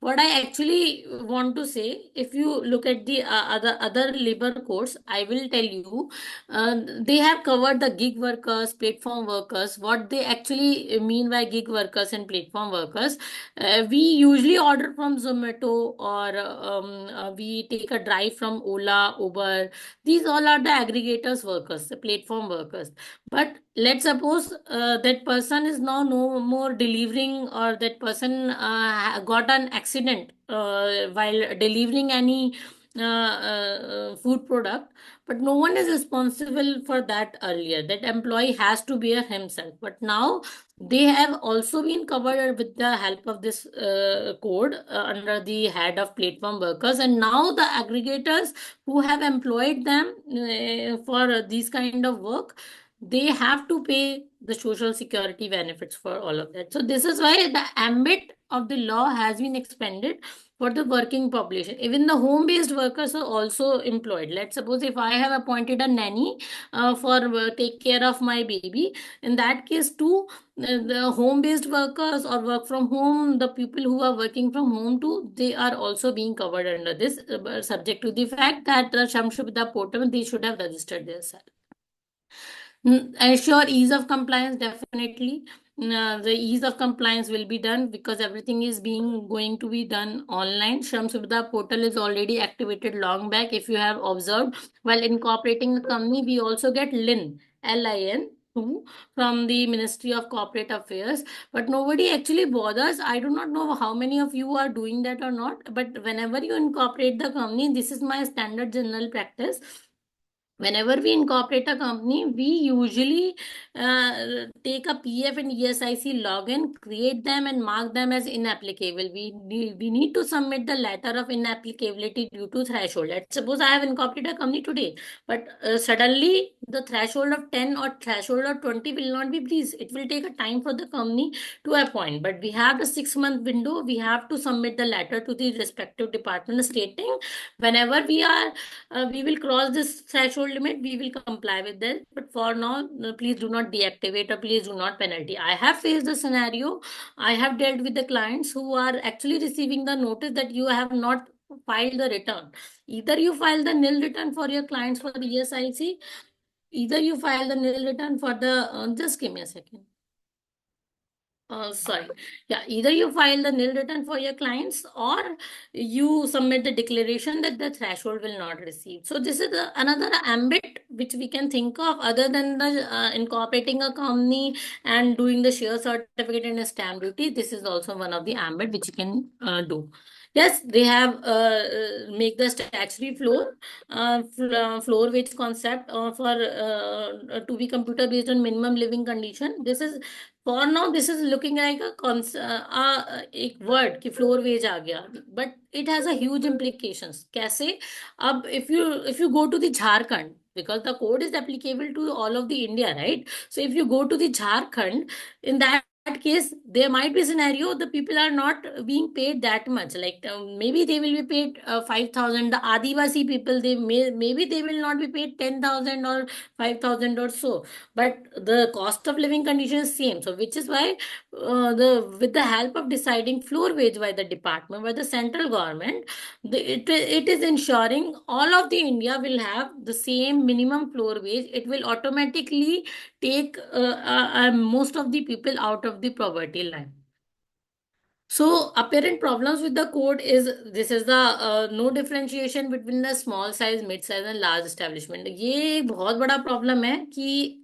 What I actually want to say, if you look at the other labor codes, I will tell you, they have covered the gig workers, platform workers. What they actually mean by gig workers and platform workers, we usually order from Zomato, or we take a drive from Ola, Uber. These all are the aggregators workers, the platform workers. But let's suppose that person is now no more delivering, or that person got an accident while delivering any food product, but no one is responsible for that earlier. That employee has to bear himself. But now they have also been covered with the help of this code under the head of platform workers, and now the aggregators who have employed them for these kind of work, they have to pay the social security benefits for all of that. So this is why the ambit of the law has been expanded for the working population. Even the home-based workers are also employed. Let's suppose if I have appointed a nanny for take care of my baby, in that case too, the home-based workers or work from home, the people who are working from home too, they are also being covered under this, subject to the fact that the Shamshabda portal, they should have registered themselves. Ensure ease of compliance, definitely. The ease of compliance will be done because everything is going to be done online. Shram Suvidha portal is already activated long back. If you have observed, while incorporating a company, we also get LIN, LIN, too, from the Ministry of Corporate Affairs. But nobody actually bothers. I do not know how many of you are doing that or not. But whenever you incorporate the company, this is my standard general practice. Whenever we incorporate a company, we usually take a PF and ESIC login, create them and mark them as inapplicable. We need to submit the letter of inapplicability due to threshold. Let's suppose I have incorporated a company today, but suddenly the threshold of 10 or threshold of 20 will not be breached. It will take a time for the company to appoint. But we have the 6-month window. We have to submit the letter to the respective department stating whenever we will cross this threshold limit, we will comply with that. But for now, please do not deactivate or please do not penalty. I have faced the scenario. I have dealt with the clients who are actually receiving the notice that you have not filed the return. Either you file the nil return for your clients for the ESIC, either you file the nil return for the, just give me a second. Sorry. Yeah, either you file the nil return for your clients or you submit the declaration that the threshold will not receive. So this is another ambit which we can think of other than the incorporating a company and doing the share certificate and a stamp duty. This is also one of the ambit which you can do. Yes, they have make the statutory floor wage concept for to be computer based on minimum living condition. This is for now, this is looking like a word कि floor wage आ गया, but it has a huge implications. कैसे? अब if you go to the Jharkhand, because the code is applicable to all of the India, right? So if you go to the Jharkhand, in that case, there might be a scenario the people are not being paid that much. Like maybe they will be paid 5,000. The Adivasi people, maybe they will not be paid 10,000 or 5,000 or so, but the cost of living condition is same. So which is why the with the help of deciding floor wage by the department, by the central government, it is ensuring all of the India will have the same minimum floor wage. It will automatically take most of the people out of the poverty line. So apparent problems with the code is this is the no differentiation between the small size, mid size and large establishment. ये बहुत बड़ा problem है कि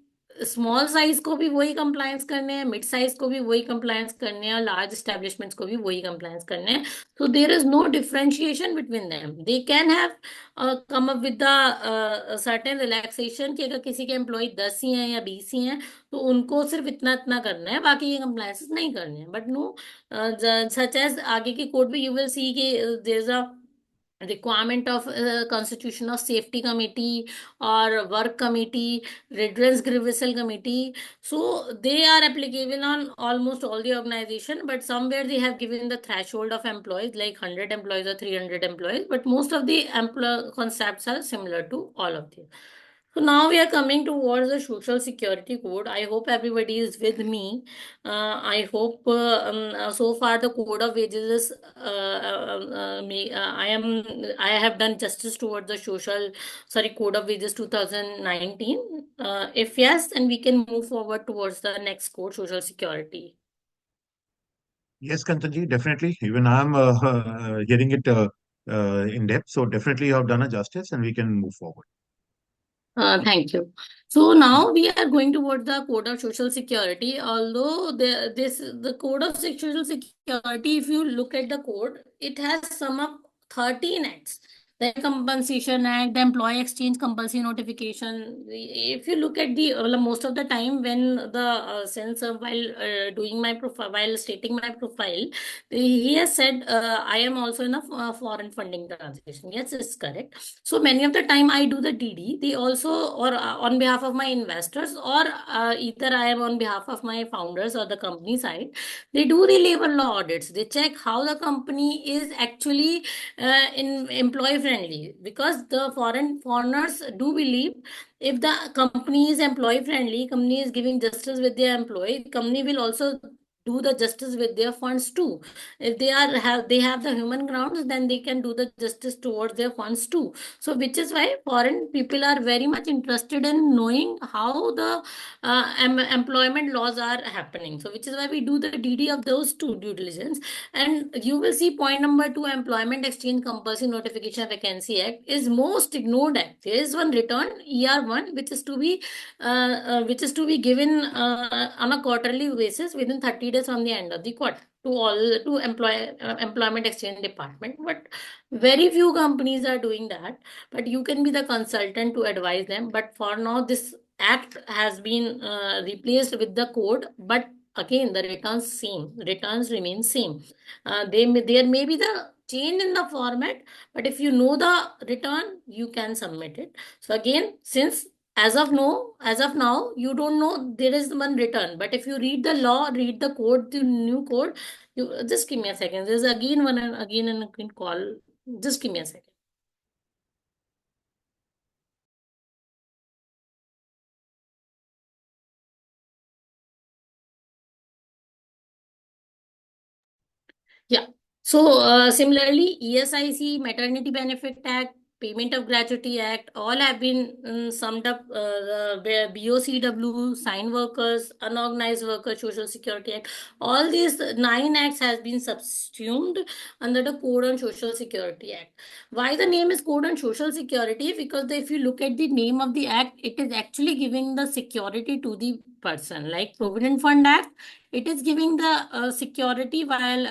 small size को भी वही compliance करने हैं, मिड साइज को भी वही कंप्लायंस करने हैं और लार्ज एस्टेब्लिशमेंट्स को भी वही कंप्लायंस करने हैं. So there is no differentiation between them. They can have come up with the certain relaxation कि अगर किसी के एम्प्लॉय 10 ही हैं या 20 ही हैं तो उनको सिर्फ इतना इतना करना है, बाकी ये कंप्लायंसेस नहीं करने हैं. बट नो, such as आगे की कोड में you will see कि there is a requirement of constitution of safety committee or work committee, redress grievance committee. So they are applicable on almost all the organization, but somewhere they have given the threshold of employees like 100 employees or 300 employees, but most of the employee concepts are similar to all of them. So now we are coming towards the Social Security Code. I hope everybody is with me. I hope so far the Code of Wages is I have done justice towards the Code of Wages 2019. If yes, then we can move forward towards the next code, Social Security. Yes, Kantanji, definitely. Even I'm hearing it in depth. So definitely you have done a justice and we can move forward. Thank you. So now we are going towards the Code of Social Security. Although the Code of Social Security, if you look at the code, it has sum of 13 acts. the Compensation Act, the Employee Exchange Compulsory Notification. If you look at the most of the time when the since while doing my profile, while stating my profile, he has said I am also in a foreign funding transaction. Yes, it's correct. So many of the time I do the DD. They also or on behalf of my investors or either I am on behalf of my founders or the company side. They do the labor law audits. They check how the company is actually in employee friendly, because the foreigners do believe if the company is employee friendly, company is giving justice with their employee, company will also do the justice with their funds too. If they have the human grounds, then they can do the justice towards their funds too. So which is why foreign people are very much interested in knowing how the employment laws are happening. So which is why we do the DD of those two due diligence. And you will see point number 2, Employment Exchange Compulsory Notification Vacancy Act is most ignored act. There is one return ER1 which is to be given on a quarterly basis within 30 days from the end of the quarter to all to employment exchange department. But very few companies are doing that. But you can be the consultant to advise them. But for now, this act has been replaced with the code. But again, the returns remain same. There may be the change in the format, but if you know the return, you can submit it. So again, since as of now, you don't know there is one return. But if you read the law, read the code, the new code, you just give me a second. There's again one and again call. Just give me a second. Yeah. So similarly, ESIC, Maternity Benefit Act, Payment of Gratuity Act, all have been summed up. Where BOCW, Sign Workers, Unorganized Workers, Social Security Act, all these 9 acts has been subsumed under the Code on Social Security Act. Why the name is Code on Social Security? Because if you look at the name of the act, it is actually giving the security to the person. Like Provident Fund Act, it is giving the security while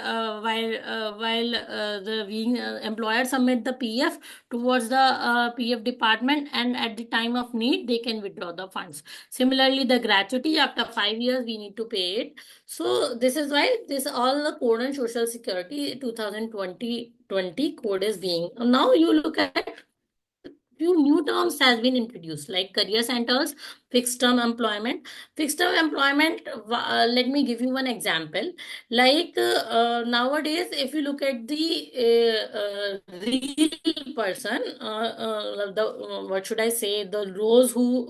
the being employer submit the PF towards the PF department, and at the time of need they can withdraw the funds. Similarly, the gratuity after 5 years we need to pay it. So this is why this all the Code on Social Security 2020 code is being. Now you look at few new terms has been introduced like career centers, fixed term employment. Fixed term employment, let me give you one example. Like nowadays, if you look at the real person, the what should I say, the those who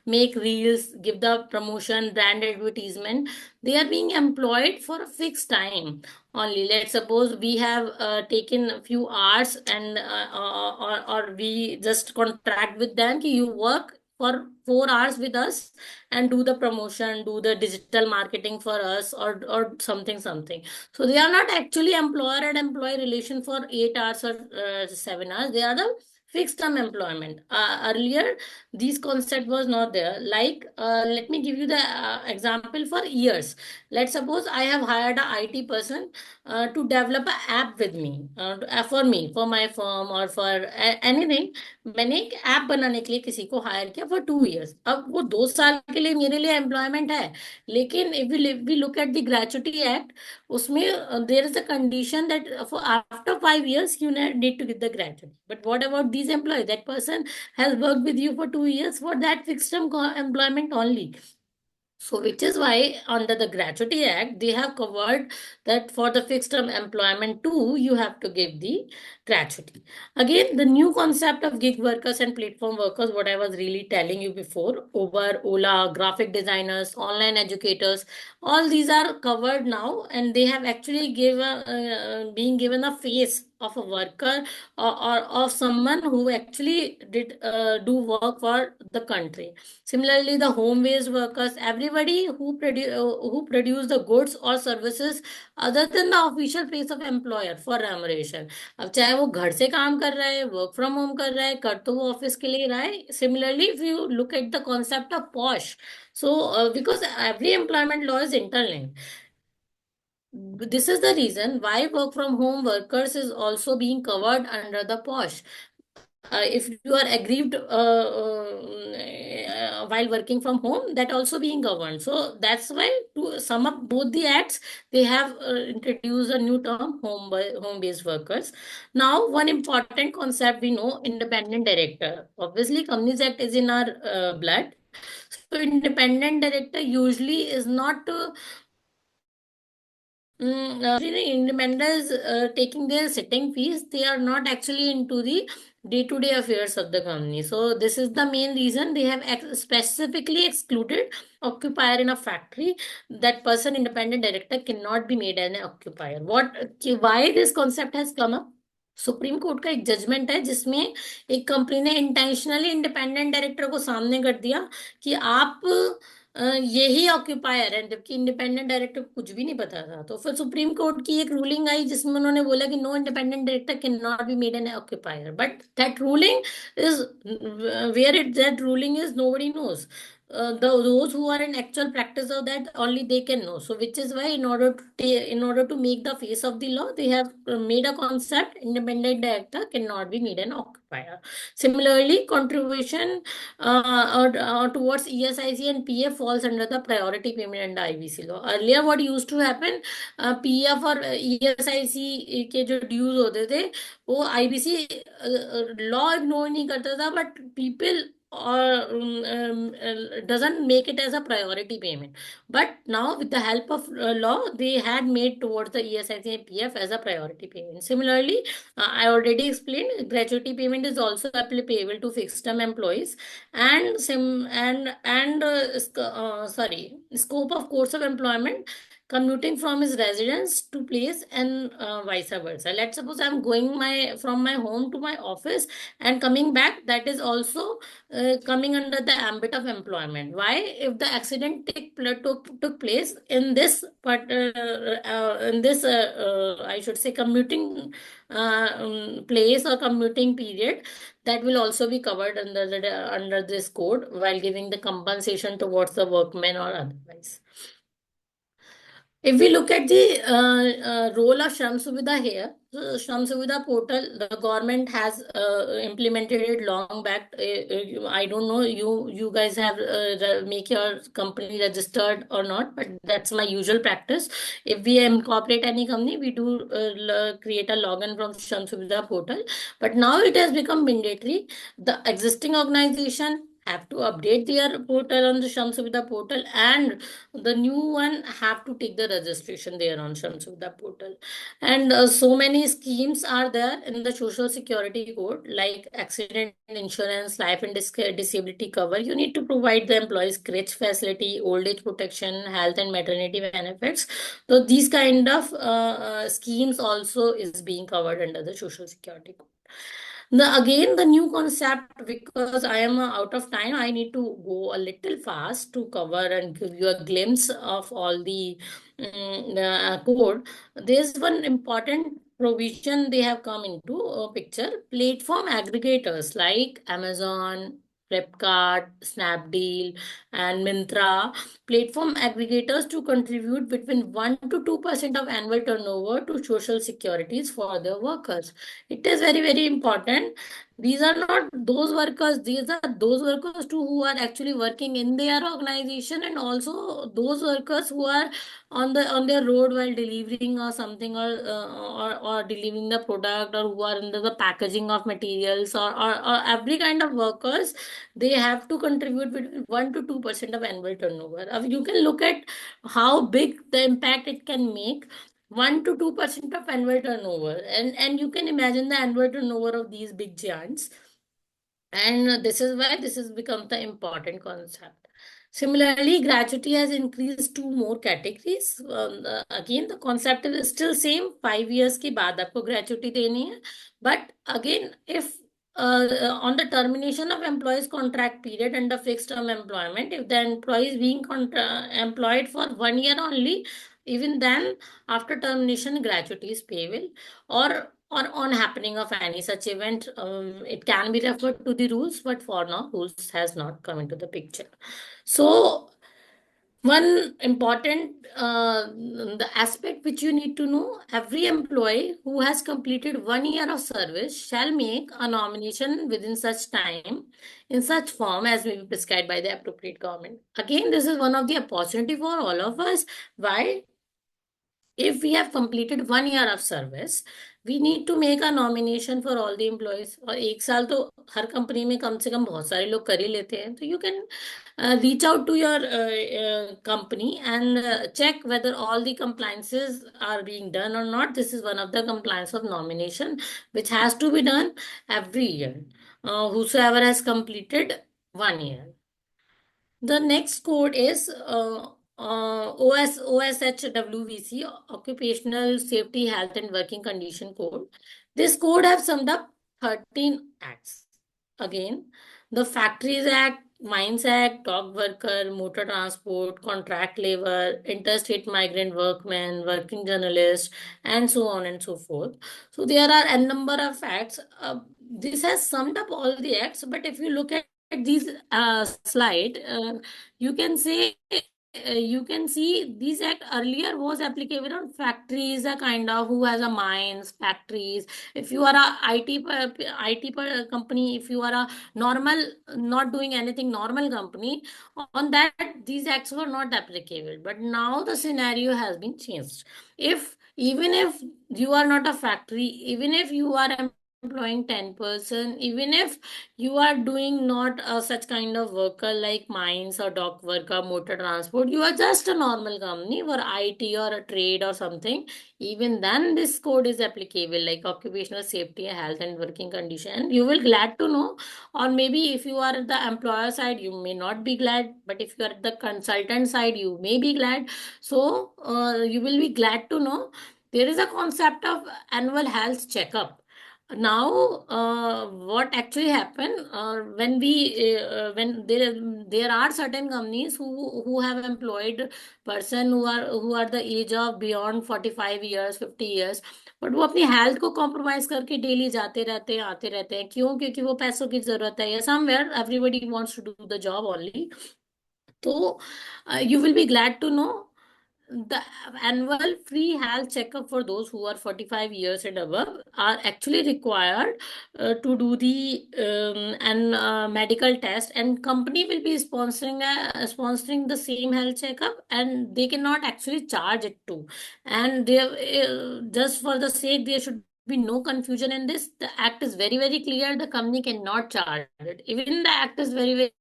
make reels, give the promotion, brand advertisement, they are being employed for a fixed time only. Let's suppose we have taken a few hours, and or we just contract with them कि you work for 4 hours with us and do the promotion, do the digital marketing for us, or something. So they are not actually employer and employee relation for 8 hours or 7 hours. They are the fixed term employment. Earlier, this concept was not there. Like, let me give you the example for years. Let's suppose I have hired a IT person to develop an app with me, for my firm or for anything. मैंने एक app बनाने के लिए किसी को higher किया for 2 years. अब वो 2 साल के लिए मेरे लिए एम्प्लॉयमेंट है. लेकिन if we look at the gratuity act, उसमें there is a condition that for after 5 years you need to give the gratuity. But what about these employees? That person has worked with you for 2 years for that fixed term employment only. So, which is why under the Gratuity Act, they have covered that for the fixed term employment too, you have to give the gratuity. Again, the new concept of gig workers and platform workers, what I was really telling you before, Uber, Ola, graphic designers, online educators, all these are covered now, and they have actually being given a face of a worker, or of someone who actually did do work for the country. Similarly, the home-based workers, everybody who produce the goods or services other than the official place of employer for remuneration. अब चाहे वो घर से काम कर रहा है, work from home कर रहा है, कर तो वो ऑफिस के लिए रहा है. Similarly, if you look at the concept of POSH, so because every employment law is interlinked, this is the reason why work from home workers is also being covered under the POSH. If you are aggrieved while working from home, that also being governed. So that's why, to sum up both the acts, they have introduced a new term, home based workers. Now, one important concept we know, independent director. Obviously, Companies Act is in our blood. So independent director usually is not independents taking their sitting fees. They are not actually into the day-to-day affairs of the company. So this is the main reason they have specifically excluded occupier in a factory. That person, independent director, cannot be made an occupier. Why this concept has come up? Supreme court का एक judgement है जिसमें एक company ने intentionally independent director को सामने कर दिया कि आप यही ऑक्यूपायर है, जबकि इंडिपेंडेंट डायरेक्टर को कुछ भी नहीं पता था। तो फिर सुप्रीम कोर्ट की एक रूलिंग आई जिसमें उन्होंने बोला कि no independent director can not be made an occupier, but that ruling is where it that ruling is nobody knows. Those who are in actual practice of that, only they can know. So which is why, in order to make the face of the law, they have made a concept, independent director cannot be made an occupier. Similarly, contribution towards ESIC and PF falls under the priority payment under IBC law. Earlier what used to happen, PF और ESIC के जो dues होते थे वो IBC law ignore नहीं करता था, but people or doesn't make it as a priority payment. But now with the help of law, they had made towards the ESIC and PF as a priority payment. Similarly, I already explained gratuity payment is also applicable to fixed term employees, and scope of course of employment commuting from his residence to place, and vice versa. Let's suppose I'm going from my home to my office and coming back, that is also coming under the ambit of employment. Why? If the accident took place in this, but in this I should say commuting place or commuting period, that will also be covered under this code while giving the compensation towards the workmen or otherwise. If we look at the role of Shram Suvidha here, so Shram Suvidha portal, the government has implemented it long back. I don't know, you guys have make your company registered or not, but that's my usual practice. If we incorporate any company, we do create a login from Shram Suvidha portal. But now it has become mandatory. The existing organization have to update their portal on the Shram Suvidha portal, and the new one have to take the registration there on Shram Suvidha portal. And so many schemes are there in the Social Security Code, like accident insurance, life and disability cover. You need to provide the employees crèche facility, old age protection, health and maternity benefits. So these kind of schemes also is being covered under the Social Security Code. Again, the new concept, because I am out of time, I need to go a little fast to cover and give you a glimpse of all the code. There's one important provision they have come into a picture. Platform aggregators like Amazon, Flipkart, Snapdeal, and Myntra, platform aggregators to contribute between 1 to 2% of annual turnover to social securities for their workers. It is very, very important. These are not those workers, these are those workers too who are actually working in their organization, and also those workers who are on their road while delivering or something, or delivering the product, or who are into the packaging of materials, or every kind of workers. They have to contribute between 1 to 2% of annual turnover. You can look at how big the impact it can make. 1 to 2% of annual turnover, and you can imagine the annual turnover of these big giants. And this is why this has become the important concept. Similarly, gratuity has increased to more categories. Again, the concept is still same. 5 years के बाद आपको gratuity देनी है. But again, if on the termination of employee's contract period under fixed term employment, if the employee is being employed for 1 year only, even then, after termination, gratuity is payable. Or on happening of any such event, it can be referred to the rules, but for now, rules has not come into the picture. So One important the aspect which you need to know, every employee who has completed 1 year of service shall make a nomination within such time in such form as may be prescribed by the appropriate government. Again, this is one of the opportunity for all of us. Why? If we have completed 1 year of service, we need to make a nomination for all the employees. और एक साल तो हर company में कम से कम बहुत सारे लोग कर ही लेते हैं. तो you can reach out to your company and check whether all the compliances are being done or not. This is one of the compliance of nomination which has to be done every year. Whosoever has completed 1 year. The next code is OSHWVC, Occupational Safety, Health and Working Condition Code. This code have summed up 13 acts. Again, the Factories Act, Mines Act, Dog Worker, Motor Transport, Contract Labor, Interstate Migrant Workmen, Working Journalist, and so on and so forth. So there are a number of acts. This has summed up all the acts, but if you look at these slide, you can say you can see this act earlier was applicable on factories, a kind of who has a mines, factories. If you are a company, if you are a normal, not doing anything, normal company, on that these acts were not applicable. But now the scenario has been changed. If even if you are not a factory, even if you are employing 10%, even if you are doing not such kind of worker like mines or dock worker, motor transport, you are just a normal company for IT or a trade or something, even then this code is applicable, like occupational safety, health and working condition. You will glad to know, or maybe if you are at the employer side, you may not be glad, but if you are at the consultant side, you may be glad. So you will be glad to know there is a concept of annual health checkup. Now what actually happened when there are certain companies who have employed person who are the age of beyond 45 years 50 years, but वो अपनी health को compromise करके daily जाते रहते हैं आते रहते हैं. क्यों? क्योंकि वो पैसों की जरूरत है, या somewhere everybody wants to do the job only. तो you will be glad to know the annual free health checkup for those who are 45 years and above are actually required to do the medical test, and company will be sponsoring the same health checkup, and they cannot actually charge it too. And they just for the sake there should be no confusion in this, the act is very very clear, the company cannot charge it. Even the act is very very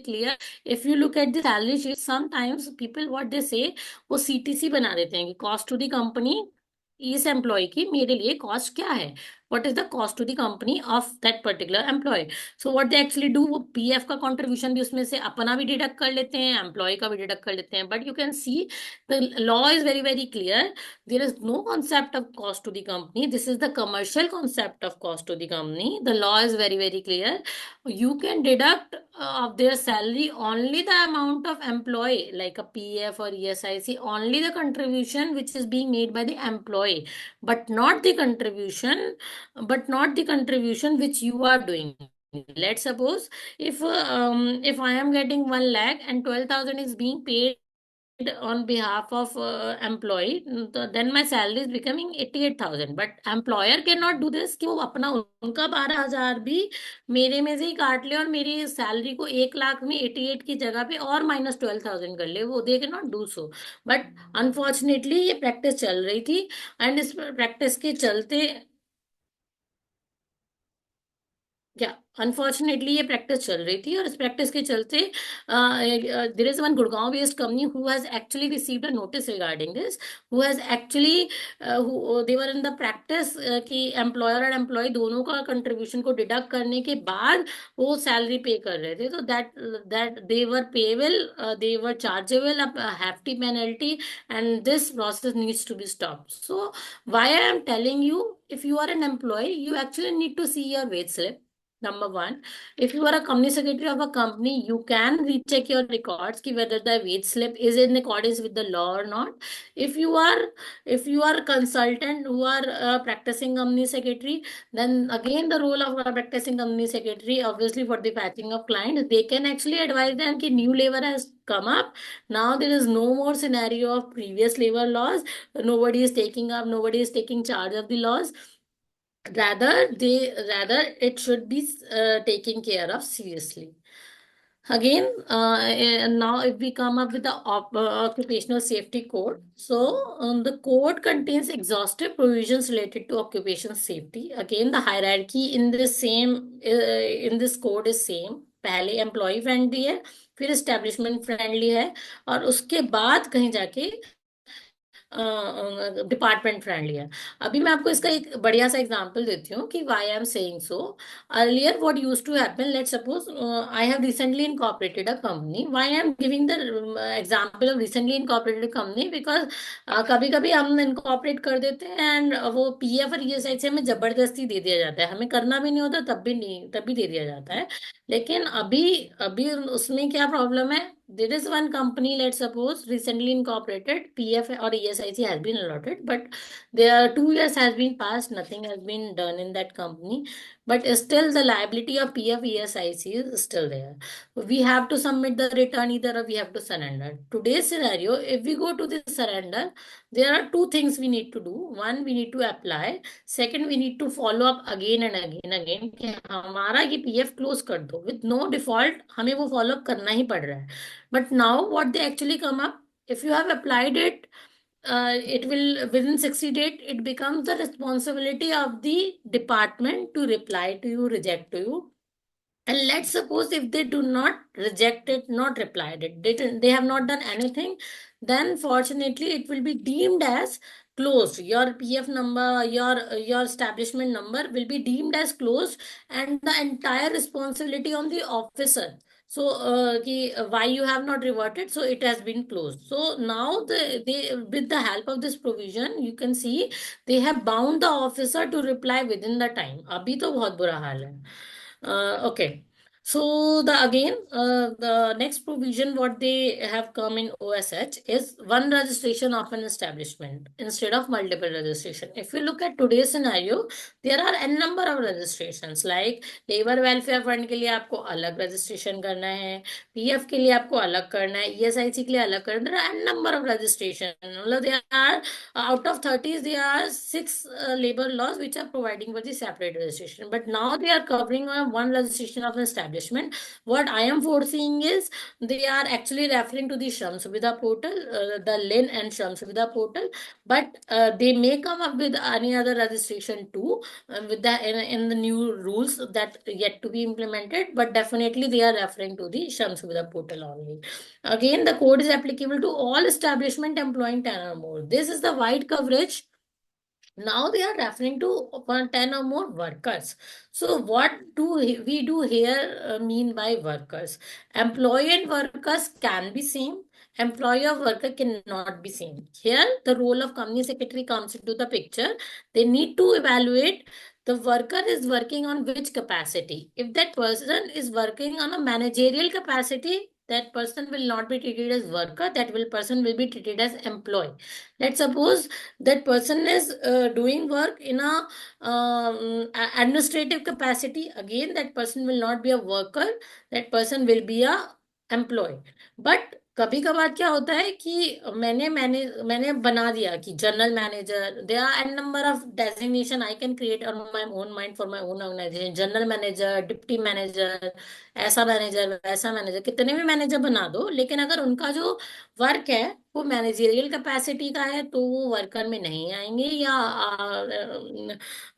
clear. If you look at the salary sheet, sometimes people what they say, वो CTC बना देते हैं कि cost to the company, इस employ की मेरे लिए cost क्या है, what is the cost to the company of that particular employee. So what they actually do, वो PF का contribution भी उसमें से अपना भी डिडक्ट कर लेते हैं, एम्प्लॉय का भी डिडक्ट कर लेते हैं. But you can see the law is very very clear. There is no concept of cost to the company. This is the commercial concept of cost to the company. The law is very very clear. You can deduct of their salary only the amount of employee, like a PF or ESIC, only the contribution which is being made by the employee, but not the contribution, which you are doing. Let's suppose if I am getting 1 lakh and 12,000 is being paid on behalf of employee, then my salary is becoming 88,000. But employer cannot do this कि वो अपना उनका 12,000 भी मेरे में से ही काट ले और मेरी सैलरी को 1 लाख में 88 की जगह पे और -12,000 कर ले. वो they can not do so. But unfortunately ये प्रैक्टिस चल रही थी, एंड इस प्रैक्टिस के चलते अनफॉर्चुनेटली ये प्रैक्टिस चल रही थी, और इस प्रैक्टिस के चलते there is one Gurgaon based company who has actually received a notice regarding this, who has actually they were in the practice कि एम्प्लॉयर और एम्प्लॉय दोनों का कंट्रीब्यूशन को डिडक्ट करने के बाद वो सैलरी पे कर रहे थे. तो that they were payable, they were chargeable a hefty penalty, and this process needs to be stopped. So why I am telling you, if you are an employee, you actually need to see your wage slip. Number one, if you are a company secretary of a company, you can recheck your records ki whether the wage slip is in accordance with the law or not. If you are if you are a consultant who are practicing company secretary, then again the role of a practicing company secretary, obviously for the patching of clients, they can actually advise them ki new labor has come up. Now there is no more scenario of previous labor laws. Nobody is taking charge of the laws. Rather it should be taken care of seriously. Again, and now if we come up with the occupational safety code, so the code contains exhaustive provisions related to occupational safety. Again, the hierarchy in this code is same. पहले employ friendly है, फिर establishment friendly है, और उसके बाद कहीं जाके department friendly है. अभी मैं आपको इसका एक बढ़िया सा एग्जांपल देती हूँ कि why I am saying so. Earlier what used to happen, let's suppose I have recently incorporated a company. Why I am giving the example of recently incorporated company, because कभी कभी हम इनकॉर्पोरेट कर देते हैं and वो PF और ESI से हमें जबरदस्ती दे दिया जाता है. हमें करना भी नहीं होता, तब भी दे दिया जाता है. लेकिन अभी अभी उसमें क्या प्रॉब्लम है? There is one company, let's suppose, recently incorporated, PF or ESIC has been allotted, but there are 2 years has been passed, nothing has been done in that company. But still the liability of PF ESIC is still there. We have to submit the return either, or we have to surrender. Today's scenario, if we go to this surrender, there are two things we need to do. One, we need to apply. Second, we need to follow up again and again कि हमारा ये PF close कर दो. With no default हमें वो follow up करना ही पड़ रहा है. But now what they actually come up, if you have applied it, it will within 60 days, it becomes the responsibility of the department to reply to you, reject to you. And let's suppose if they do not reject it, not replied it, they have not done anything, then fortunately it will be deemed as closed. Your PF number, your establishment number will be deemed as closed, and the entire responsibility on the officer. So, why you have not reverted? So it has been closed. So now they with the help of this provision, you can see they have bound the officer to reply within the time. अभी तो बहुत बुरा हाल है. Okay. So the next provision what they have come in OSH is one registration of an establishment instead of multiple registration. If you look at today's scenario, there are n number of registrations, like labour welfare fund के लिए आपको अलग registration करना है, PF के लिए आपको अलग करना है, ईएसआईसी के लिए अलग करना है. There are n number of registration. मतलब there are out of 30s, there are 6 labor laws which are providing for the separate registration. But now they are covering one registration of an establishment. What I am foreseeing is they are actually referring to the Shram Suvidha portal, the LIN and Shram Suvidha portal. But they may come up with any other registration too, with the in the new rules that yet to be implemented. But definitely they are referring to the Shram Suvidha portal only. Again, the code is applicable to all establishment employing 10 or more. This is the wide coverage. Now they are referring to 10 or more workers. So what do we do here mean by workers? Employee and workers can be same. Employer worker cannot be same. Here the role of company secretary comes into the picture. They need to evaluate the worker is working on which capacity. If that person is working on a managerial capacity, that person will not be treated as worker. Person will be treated as employee. Let's suppose that person is doing work in a administrative capacity. Again, that person will not be a worker. That person will be a employee. But कभी कभार क्या होता है कि मैंने बना दिया कि general manager, there are n number of designation I can create on my own mind for my own organisation. General manager, deputy manager, ऐसा मैनेजर, वैसा मैनेजर, कितने भी मैनेजर बना दो, लेकिन अगर उनका जो वर्क है वो मैनेजरियल कैपेसिटी का है तो वो वर्कर में नहीं आएंगे. या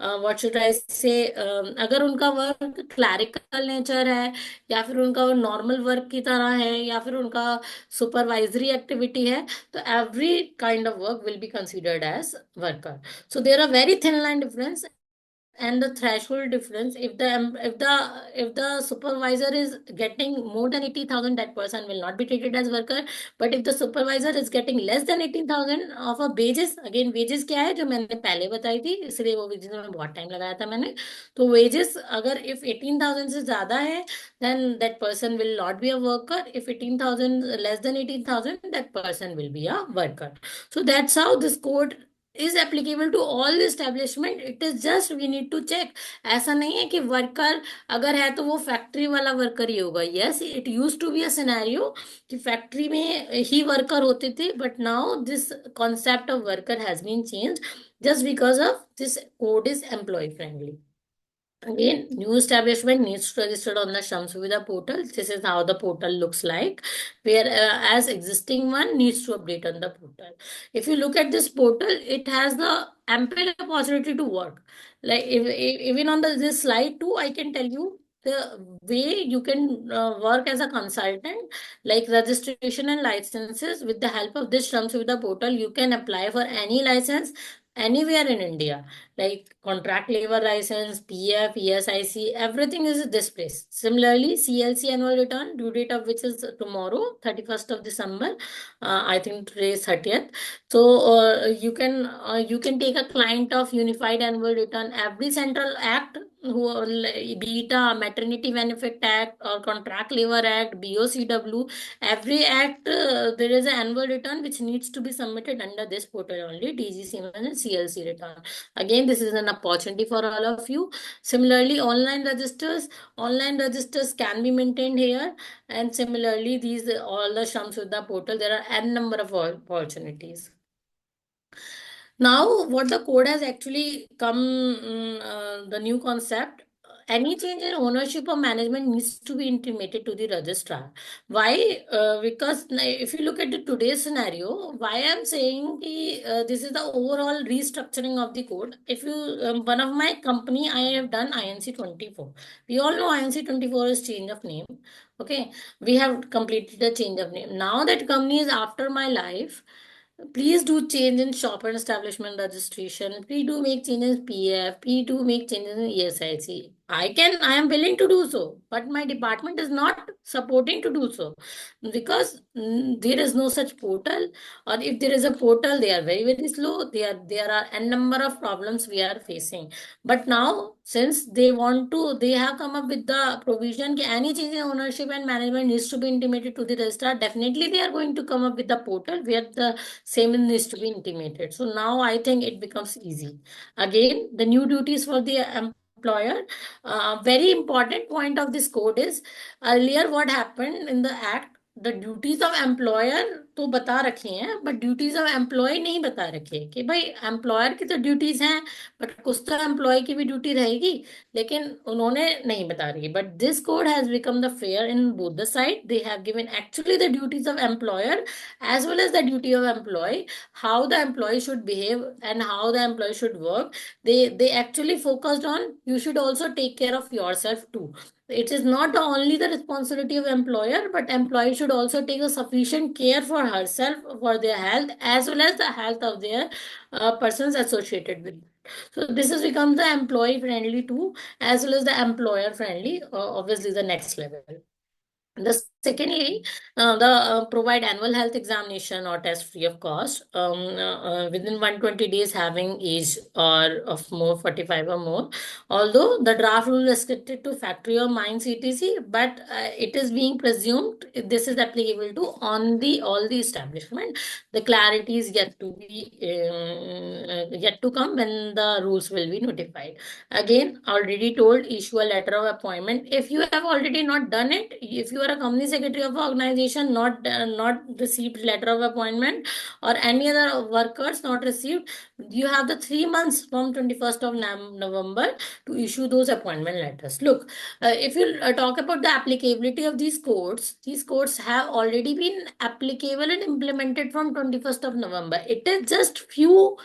व्हाट शुड आई से, अगर उनका वर्क क्लैरिकल नेचर है, या फिर उनका नॉर्मल वर्क की तरह है, या फिर उनका सुपरवाइजरी एक्टिविटी है, तो every kind of work will be considered as worker. So there are very thin line difference. and the threshold difference, if the supervisor is getting more than 80,000, that person will not be treated as worker. But if the supervisor is getting less than 18,000 of a wages, again wages क्या है जो मैंने पहले बताई थी, इसलिए वो wages में बहुत टाइम लगाया था मैंने, तो wages अगर if 18,000 से ज्यादा है, then that person will not be a worker. If 18,000 less than 18,000, that person will be a worker. So that's how this code is applicable to all the establishment. It is just we need to check. ऐसा नहीं है कि worker अगर है तो वो factory वाला worker ही होगा. Yes, it use to be a scenario कि फैक्ट्री में ही वर्कर होते थे, but now this concept of worker has been change just because of this code is employee friendly. Again, new establishment needs to register on the Shram Suvidha portal. This is how the portal looks like, where as existing one needs to update on the portal. If you look at this portal, it has the ample opportunity to work. Like even on this slide too, I can tell you the way you can work as a consultant, like registration and licenses. With the help of this Shram Suvidha portal, you can apply for any license anywhere in India, like contract labor license, PF, ESIC, everything is this place. Similarly, CLC annual return, due date of which is tomorrow, 31st of December. I think today is 30th. So you can take a client of Unified Annual Return. Every central act, be it a Maternity Benefit Act or Contract Labor Act, BOCW, every act there is an annual return which needs to be submitted under this portal only, DGC and CLC return. Again, this is an opportunity for all of you. Similarly, online registers can be maintained here. And similarly, these all the Shram Suvidha portal, there are n number of opportunities. Now, what the code has actually come, the new concept, any change in ownership or management needs to be intimated to the registrar. Why? Because if you look at the today's scenario, why I'm saying this is the overall restructuring of the code. If you, one of my company, I have done INC 24. We all know INC 24 is change of name. Okay, we have completed the change of name. Now that company is after my life. Please do change in shop and establishment registration. Please do make changes in PF. Please do make changes in ESIC. I am willing to do so, but my department is not supporting to do so because there is no such portal, or if there is a portal, they are very, very slow. There are n number of problems we are facing. But now, since they have come up with the provision that any change in ownership and management needs to be intimated to the registrar, definitely they are going to come up with the portal where the same needs to be intimated. So now I think it becomes easy. Again, the new duties for the employer. Very important point of this code is earlier what happened in the act, the duties of employer तो बता रखे हैं, but duties of employ नहीं बता रखे कि भाई employer की तो ड्यूटीज हैं, बट कुछ तो एम्प्लॉय की भी ड्यूटी रहेगी, लेकिन उन्होंने नहीं बता रही. But this code has become the fair in both the side. They have given actually the duties of employer as well as the duty of employee, how the employee should behave and how the employee should work. They actually focused on you should also take care of yourself too. It is not only the responsibility of employer, but employee should also take a sufficient care for herself, for their health, as well as the health of their persons associated with. So this has become the employee friendly too, as well as the employer friendly, obviously the next level. The secondly, the provide annual health examination or test free of cost within 120 days having age or of more 45 or more. Although the draft rule restricted to factory or mines etc, but it is being presumed this is applicable to on the all the establishment. The clarity is yet to be yet to come when the rules will be notified. Again, already told, issue a letter of appointment. If you have already not done it, if you are a company secretary of organization, not received letter of appointment, or any other workers not received, you have the 3 months from 21st of November to issue those appointment letters. Look, if you talk about the applicability of these codes have already been applicable and implemented from 21st of November. It is just few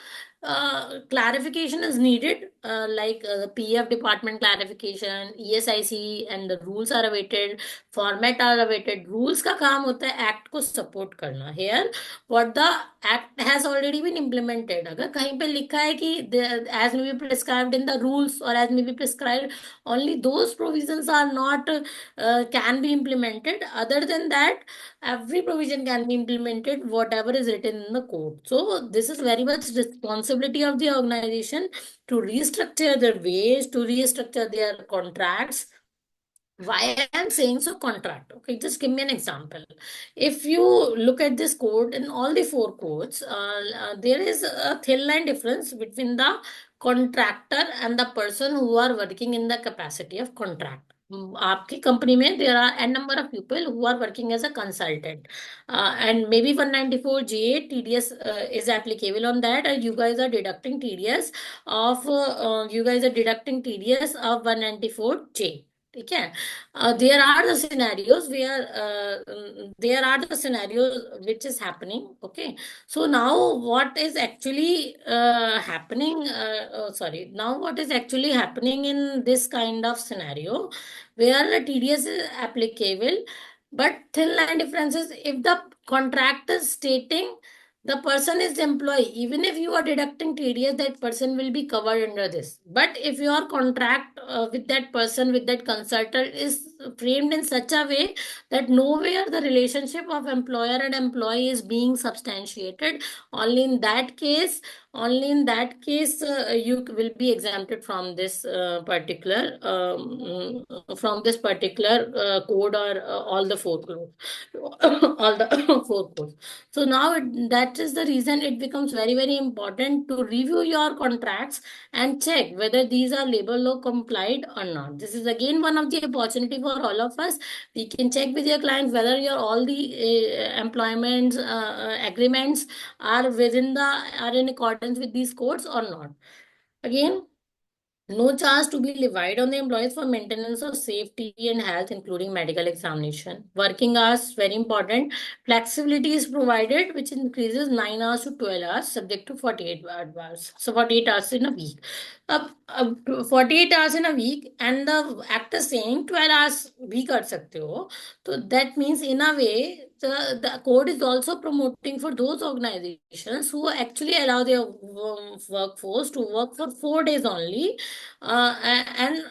clarification is needed like the PF department clarification, ESIC, and the rules are awaited, format are awaited. Rules का काम होता है act को support करना. Here, what the act has already been implemented. अगर कहीं पे लिखा है कि as may be prescribed in the rules or as may be prescribed, only those provisions are not can be implemented. Other than that, every provision can be implemented, whatever is written in the code. So this is very much responsibility of the organization to restructure their ways, to restructure their contracts. Why I'm saying so contract? Okay, just give me an example. If you look at this code in all the four codes, there is a thin line difference between the contractor and the person who are working in the capacity of contract. आपकी company में there are n number of people who are working as a consultant, and maybe 194J TDS is applicable on that, and you guys are deducting TDS of 194J. ठीक है. There are the scenarios where there are the scenarios which is happening. Okay, so now what is actually happening? Now what is actually happening in this kind of scenario where the TDS is applicable, but thin line difference is if the contract is stating the person is the employee, even if you are deducting TDS, that person will be covered under this. But if your contract with that person, with that consultant is framed in such a way that nowhere the relationship of employer and employee is being substantiated, only in that case, you will be exempted from this particular code or all the four codes, all the four codes. So now that is the reason it becomes very, very important to review your contracts and check whether these are labor law complied or not. This is again one of the opportunity for all of us. We can check with your client whether your all the employment agreements are in accordance with these codes or not. Again, no charge to be levied on the employees for maintenance of safety and health, including medical examination. Working hours, very important. Flexibility is provided, which increases 9 hours to 12 hours, subject to 48 hours. So 48 hours in a week. 48 hours in a week, and the act is saying 12 hours we कर सकते हो. So that means in a way, the code is also promoting for those organizations who actually allow their workforce to work for 4 days only, and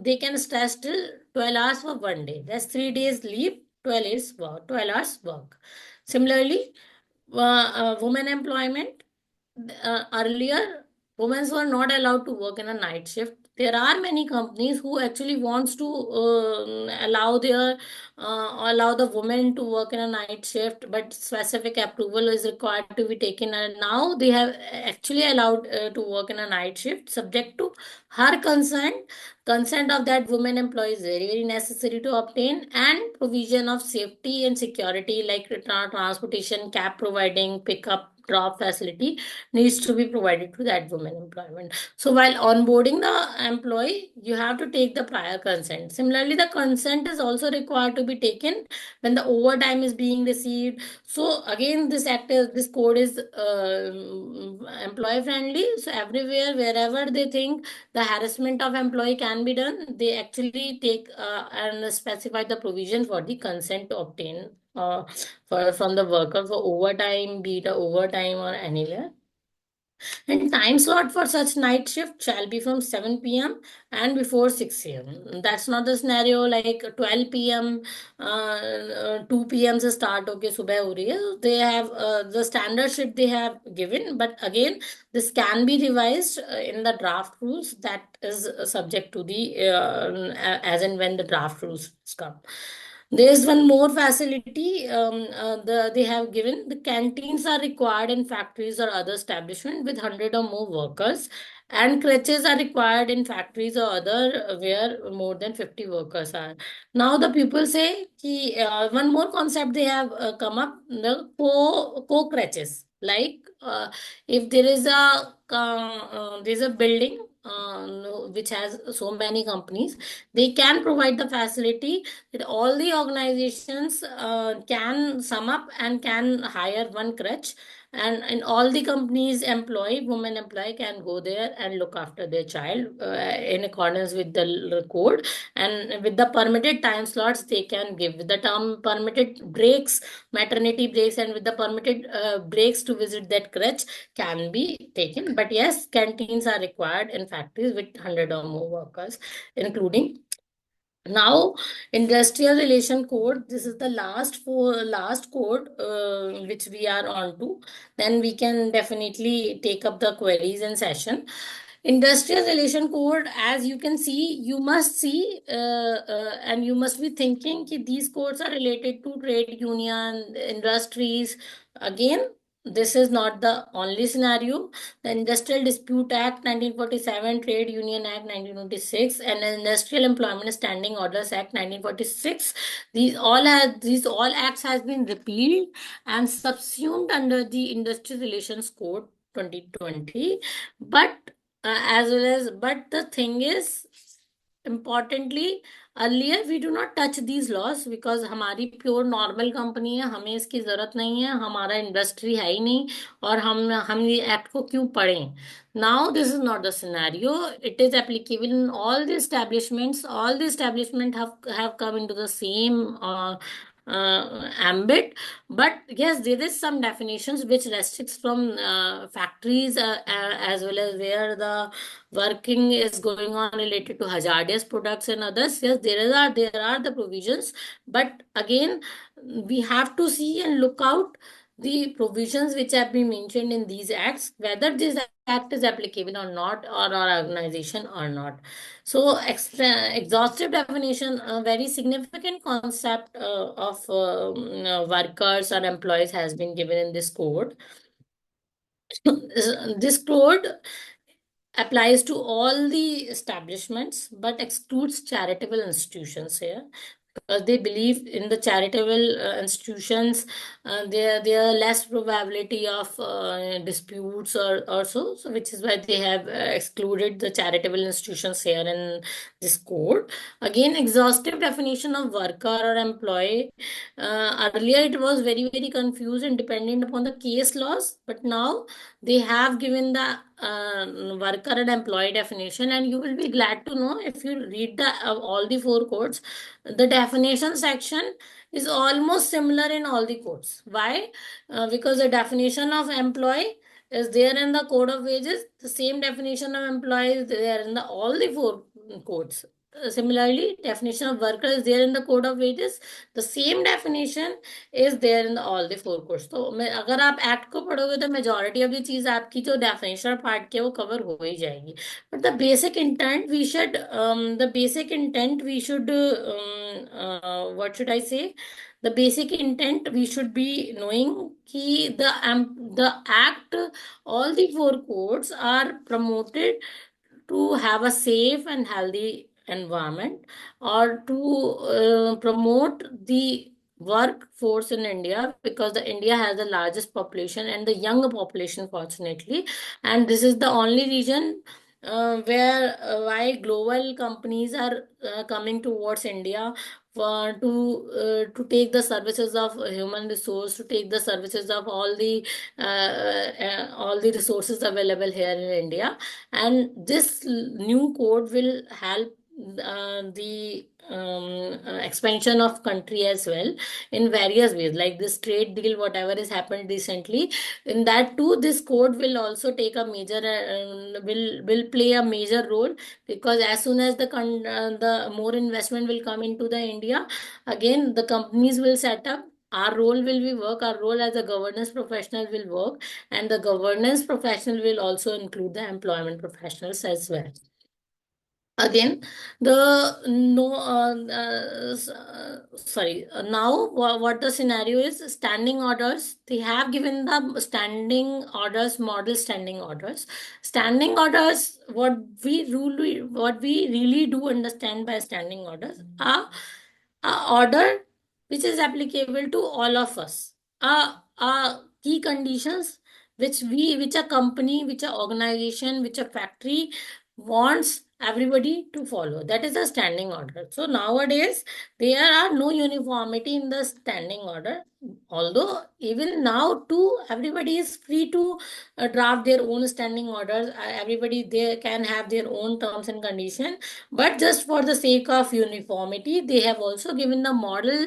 they can stretch till 12 hours for 1 day. That's 3 days leave, 12 hours work. Similarly, women employment. Earlier, women were not allowed to work in a night shift. There are many companies who actually wants to allow the women to work in a night shift, but specific approval is required to be taken. And now they have actually allowed to work in a night shift, subject to her consent. Consent of that woman employee is very, very necessary to obtain, and provision of safety and security like transportation, cab providing, pickup, drop facility needs to be provided to that woman employment. So while onboarding the employee, you have to take the prior consent. Similarly, the consent is also required to be taken when the overtime is being received. So again, this code is employee friendly. So everywhere, wherever they think the harassment of employee can be done, they actually take and specify the provision for the consent to obtain from the worker for overtime, be it a overtime or anywhere. And time slot for such night shift shall be from 7 p.m. and before 6 a.m. That's not the scenario like 12 p.m. 2 p.m. से start होके सुबह हो रही है. They have the standard shift they have given, but again this can be revised in the draft rules. That is subject to the as and when the draft rules come. There's one more facility they have given. The canteens are required in factories or other establishment with 100 or more workers, and crèches are required in factories or other where more than 50 workers are. Now the people say one more concept they have come up, the co crèches. Like if there's a building which has so many companies, they can provide the facility that all the organizations can sum up and can hire one crutch, and in all the companies, women employee can go there and look after their child in accordance with the code, and with the permitted time slots they can give, with the term permitted breaks, maternity breaks, and with the permitted breaks to visit that crèche can be taken. But yes, canteens are required in factories with 100 or more workers, including. Now, industrial relation code, this is the last code which we are on to. Then we can definitely take up the queries in session. Industrial relation code, as you can see, you must see and you must be thinking that these codes are related to trade union, industries. Again, this is not the only scenario. The Industrial Dispute Act 1947, Trade Union Act 1926, and the Industrial Employment Standing Orders Act 1946. These all acts has been repealed and subsumed under the Industrial Relations Code 2020. But but the thing is, importantly, earlier we do not touch these laws because हमारी pure normal company है, हमें इसकी जरूरत नहीं है, हमारा industry है ही नहीं, और हम ये एक्ट को क्यों पढ़ें. Now this is not the scenario. It is applicable in all the establishments. All the establishment have come into the same ambit. But yes, there is some definitions which restricts from factories as well as where the working is going on related to hazardous products and others. Yes, there are the provisions, but again, we have to see and look out the provisions which have been mentioned in these acts, whether this act is applicable or not, or our organization or not. So, exhaustive definition, a very significant concept of workers or employees has been given in this code. This code applies to all the establishments but excludes charitable institutions here, because they believe in the charitable institutions, there are less probability of disputes or so, which is why they have excluded the charitable institutions here in this code. Again, exhaustive definition of worker or employee. Earlier it was very confused and dependent upon the case laws, but now they have given the worker and employee definition, and you will be glad to know, if you read the all the four codes, the definition section is almost similar in all the codes. Why? Because the definition of employee is there in the code of wages. The same definition of employee is there in all the four codes. Similarly, definition of worker is there in the code of wages. The same definition is there in all the four codes. तो अगर आप act को पढ़ोगे तो majority of the चीज आपकी जो definition part की है वो कवर हो ही जाएगी. But the basic intent we should what should I say? The basic intent we should be knowing कि the act, all the four codes are promoted to have a safe and healthy environment, or to promote the workforce in India, because the India has the largest population and the younger population, fortunately, and this is the only region where why global companies are coming towards India for to take the services of human resource, to take the services of all the resources available here in India. And this new code will help the expansion of country as well in various ways, like this trade deal whatever has happened recently. In that too, this code will also take a major will play a major role, because as soon as the more investment will come into the India, again the companies will set up. Our role will be work. Our role as a governance professional will work, and the governance professional will also include the employment professionals as well. Again, the no sorry, now what the scenario is, standing orders. They have given the standing orders, model standing orders. Standing orders, what we really do understand by standing orders are a order which is applicable to all of us. Key conditions which a company, which a organization, which a factory wants everybody to follow. That is the standing order. So nowadays there are no uniformity in the standing order. although even now too, everybody is free to draft their own standing orders. Everybody they can have their own terms and condition, but just for the sake of uniformity, they have also given the model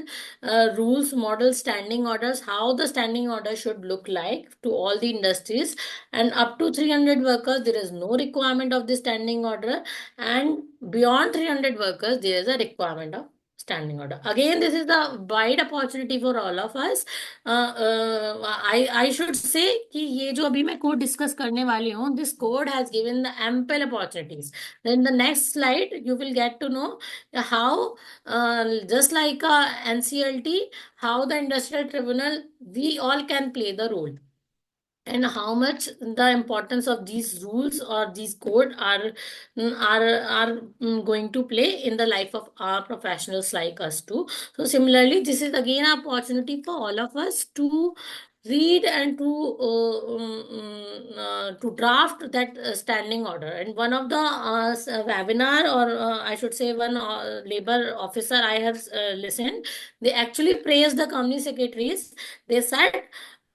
rules, model standing orders, how the standing order should look like to all the industries. And up to 300 workers, there is no requirement of the standing order, and beyond 300 workers, there is a requirement of standing order. Again, this is the wide opportunity for all of us. I should say कि ये जो अभी मैं code discuss करने वाली हूँ, this code has given the ample opportunities. Then the next slide you will get to know how just like NCLT, how the industrial tribunal, we all can play the role, and how much the importance of these rules or these code are going to play in the life of our professionals like us too. So similarly, this is again an opportunity for all of us to read and to draft that standing order. And one of the webinar, or I should say one labor officer I have listened, they actually praised the company secretaries. They said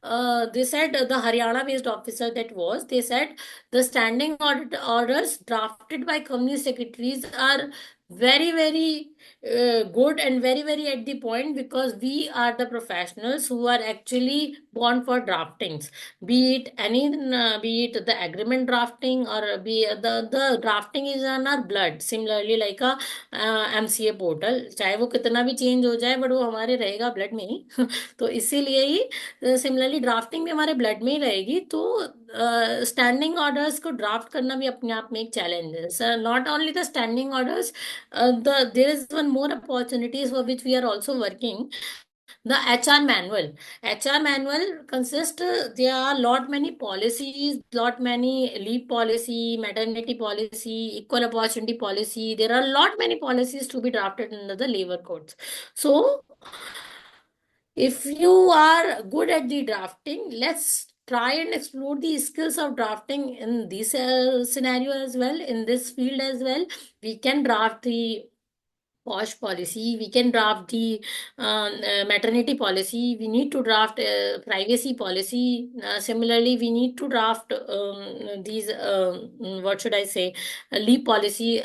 the Haryana-based officer that was, they said the standing orders drafted by company secretaries are very, very good and very, very at the point, because we are the professionals who are actually born for draftings, be it be it the agreement drafting, or be the drafting is on our blood. Similarly, like a MCA portal, चाहे वो कितना भी change हो जाए, but वो हमारे रहेगा blood में ही तो इसीलिए ही सिमिलरली ड्राफ्टिंग भी हमारे ब्लड में ही रहेगी। तो स्टैंडिंग ऑर्डर्स को ड्राफ्ट करना भी अपने आप में एक चैलेंज है sir. Not only the standing orders, there is one more opportunities for which we are also working, the HR manual. HR manual consists, there are lot many policies, lot many leave policy, maternity policy, equal opportunity policy. There are lot many policies to be drafted under the labor codes. So if you are good at the drafting, let's try and explore the skills of drafting in this scenario as well, in this field as well. We can draft the POSH policy, we can draft the maternity policy, we need to draft privacy policy. Similarly, we need to draft these, what should I say, leave policy.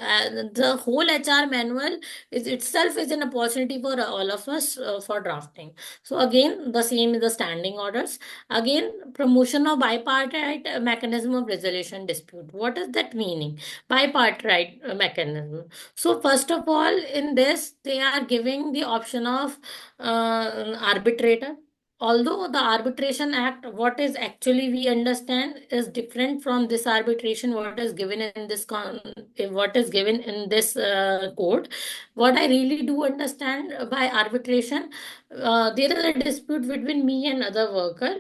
The whole HR manual is itself is an opportunity for all of us for drafting. So again, the same is the standing orders. Again, promotion of bipartite mechanism of resolution dispute. What is that meaning? Bipartite mechanism. So first of all, in this, they are giving the option of arbitrator. Although the Arbitration Act, what is actually we understand is different from this arbitration, what is given in this what is given in this code. What I really do understand by arbitration, there is a dispute between me and other worker.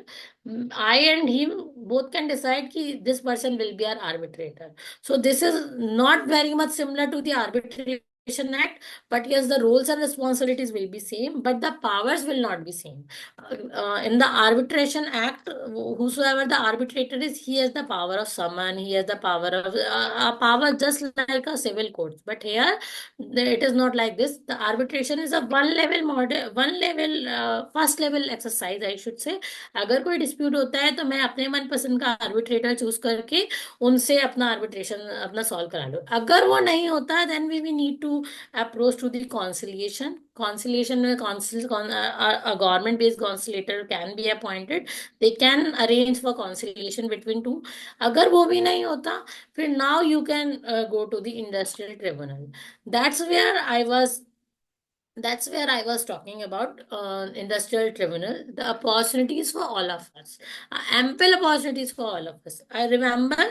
I and him both can decide कि this person will be our arbitrator. So this is not very much similar to the Arbitration Act, but yes, the roles and responsibilities will be same, but the powers will not be same. In the Arbitration Act, whosoever the arbitrator is, he has the power of summon, he has the power of a power just like a civil court. But here, it is not like this. The arbitration is a one level model, one level, first level exercise, I should say. अगर कोई dispute होता है तो मैं अपने मनपसंद का arbitrator choose करके उनसे अपना आर्बिट्रेशन अपना सॉल्व करा लो। अगर वो नहीं होता, then we need to approach to the conciliation. Conciliation में government based conciliator can be appointed, they can arrange for conciliation between two. अगर वो भी नहीं होता, फिर now you can go to the industrial tribunal. That's where I was that's where I was talking about industrial tribunal, the opportunities for all of us, ample opportunities for all of us. I remember